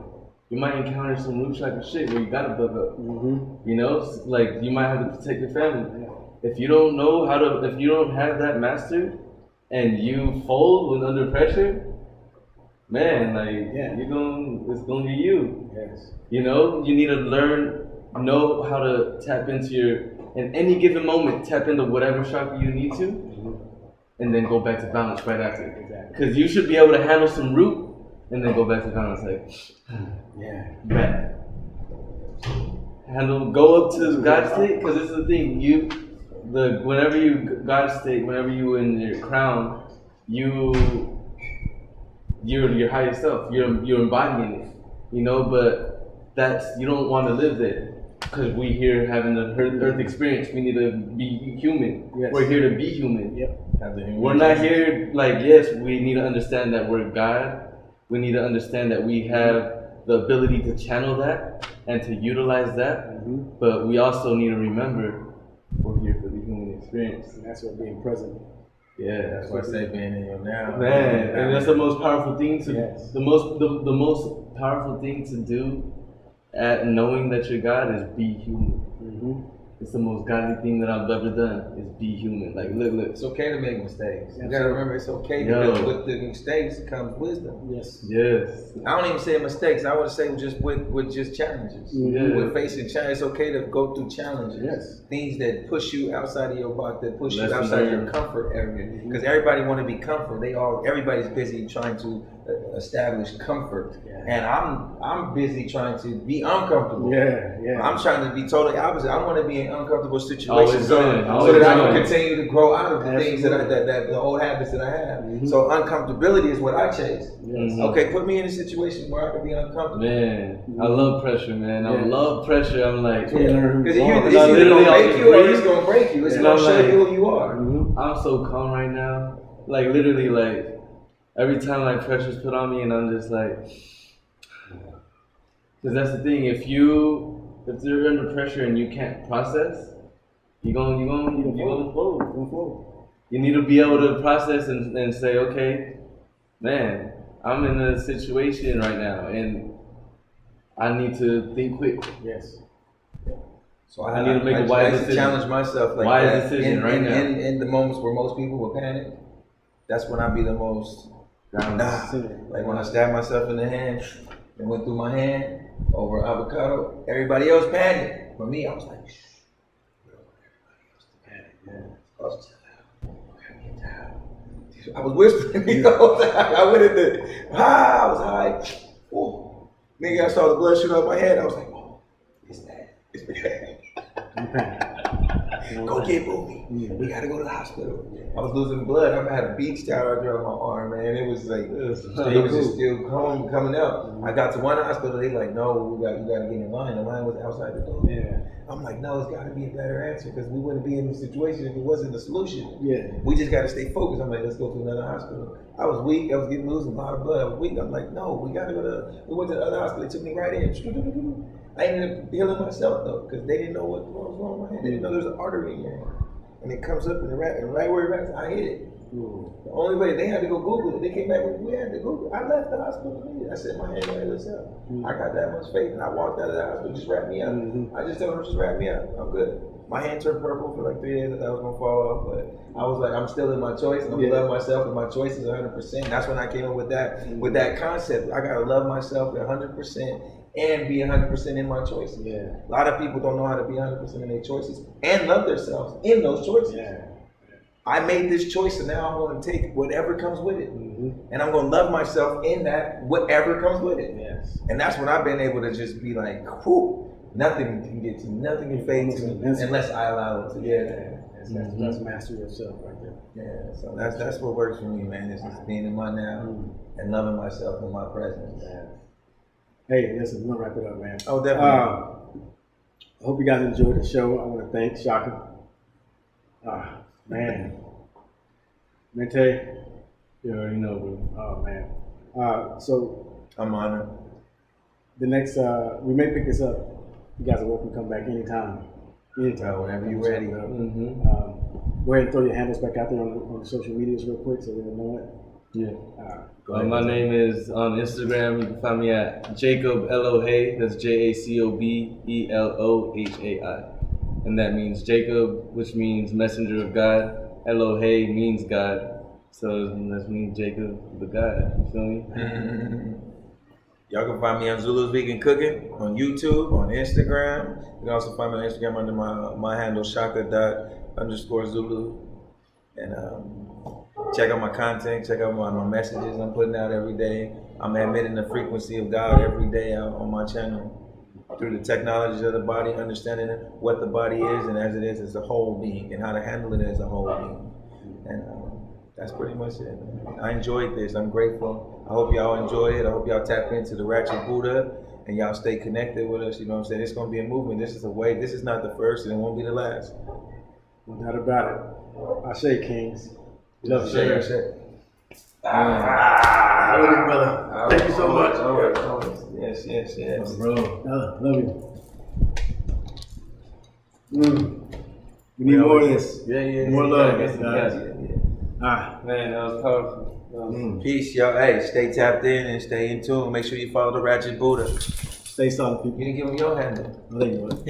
you might encounter some root chakra shit where you gotta bug up. Mm-hmm. You know, like you might have to protect your family. If you don't know how to, if you don't have that mastered, and you fold when under pressure, man, it's gonna be you. Yes. You know, you need to know how to tap into in any given moment, tap into whatever chakra you need to, and then go back to balance right after. Exactly. Because you should be able to handle some root, and then go back to balance, back. Go up to God state, because this is the thing, whenever you God state, whenever you in your crown, you're your higher self, you're embodying it, you know, but you don't want to live there, because we here having the earth experience, we need to be human. Yes. We're here to be human. Yep. We're not here, yes, we need to understand that we're God. We need to understand that we have the ability to channel that and to utilize that, but we also need to remember we're here for the human experience. And that's what being present. Yeah, That's why I say being in your now. man, and that's the most powerful thing the most powerful thing to do at knowing that you're God is be human. It's the most godly thing that I've ever done is be human. Like, look. It's okay to make mistakes. You Yes. gotta remember it's okay because with the mistakes comes wisdom. Yes. I don't even say mistakes. I would say just with just challenges. With facing challenges, it's okay to go through challenges. Yes. Things that push you outside of your box, that push you Lessons outside of learned. your comfort area. Because everybody want to be comfort. Everybody's busy trying to establish comfort, and I'm busy trying to be uncomfortable. Yeah. I'm trying to be totally opposite. I want to be in uncomfortable situations so that I can continue to grow out of the things that the old habits that I have. So uncomfortability is what I chase. Okay, put me in a situation where I can be uncomfortable. Man, I love pressure, man. I love pressure. I'm like, because it's either going to make you or it's going to break you. It's going to show you who you are. I'm so calm right now. Like literally, like every time like pressure's put on me, and I'm just like, because that's the thing. If you're under pressure and you can't process, you're gonna fold. You need to be able to process and say, okay, man, I'm in a situation right now, and I need to think quick. Yes. So I need to make a wise decision. Challenge myself like wise that. decision right now. In the moments where most people will panic, that's when I be the most like when I stabbed myself in the hand and went through my hand over avocado. Everybody else panicked, but me, I was like, shh. I was whispering the whole time. I went I was high. Oh, nigga, I saw the blood shoot out my head. I was like, oh, it's that. Go get movie. We gotta go to the hospital. I was losing blood. I had a beach towel right there on my arm, man. It was like, it was just still coming out. I got to one hospital. They like, no, you gotta get in line. The line was outside the door. Yeah. I'm like, no, it's gotta be a better answer because we wouldn't be in this situation if it wasn't a solution. Yeah. We just gotta stay focused. I'm like, let's go to another hospital. I was weak. I was losing a lot of blood. I was weak. I'm like, no, we gotta go to. We went to the other hospital. They took me right in. I ended up healing myself though, because they didn't know what was wrong with my hand. They didn't know there's an artery in your hand. And it comes up and right where it rests, I hit it. The only way, they had to go Google it. They came back with, we had to Google it. I left the hospital. I said, my hand right itself. I got that much faith and I walked out of the hospital, just wrap me up. I just told them, just wrap me up. I'm good. My hand turned purple for like 3 days. I thought I was gonna fall off, but I was like, I'm still in my choice. I'm gonna love myself and my choice is 100%. That's when I came up with that concept. I gotta love myself 100%. And be 100% in my choices. Yeah. A lot of people don't know how to be 100% in their choices and love themselves in those choices. Yeah. I made this choice and now I'm going to take whatever comes with it. And I'm going to love myself in that, whatever comes with it. Yes. And that's when I've been able to just be like, whew, nothing can get to me, nothing can fade to me unless I allow it to. That's master yourself right there. Yeah, so that's what works for me, man. It's just being in my now and loving myself in my presence. Yeah. Hey, listen, we're gonna wrap it up, man. Oh, definitely. I hope you guys enjoyed the show. I want to thank Shaka. Man. Mente. You already know, bro. Oh, man. So. I'm honored. The next, we may pick this up. You guys are welcome to come back anytime. Whenever you're ready. Go ahead and throw your handles back out there on the social medias real quick so they'll know it. Yeah. My name is on Instagram. You can find me at Jacob Elohai. That's JACOBELOHAI, and that means Jacob, which means messenger of God. Elohai means God, so that means Jacob the God. You feel me? Y'all can find me on Zulu's Vegan Cooking on YouTube, on Instagram. You can also find me on Instagram under my handle Shaka_Zulu, and check out my content, check out my messages I'm putting out every day. I'm admitting the frequency of God every day out on my channel through the technologies of the body, understanding what the body is and as it is as a whole being and how to handle it as a whole being. And that's pretty much it. I enjoyed this. I'm grateful. I hope y'all enjoy it. I hope y'all tap into the Ratchet Buddha and y'all stay connected with us. You know what I'm saying? It's going to be a movement. This is a way. This is not the first and it won't be the last. No doubt about it. I say, Kings. Love you, share. Love you, brother. Thank you so much. Yes. Bro, love you. We need more of this. Yeah. More love. Man, that was powerful. Peace, y'all. Hey, stay tapped in and stay in tune. Make sure you follow the Ratchet Buddha. Stay solid, people. You didn't give him your handle. I think you would.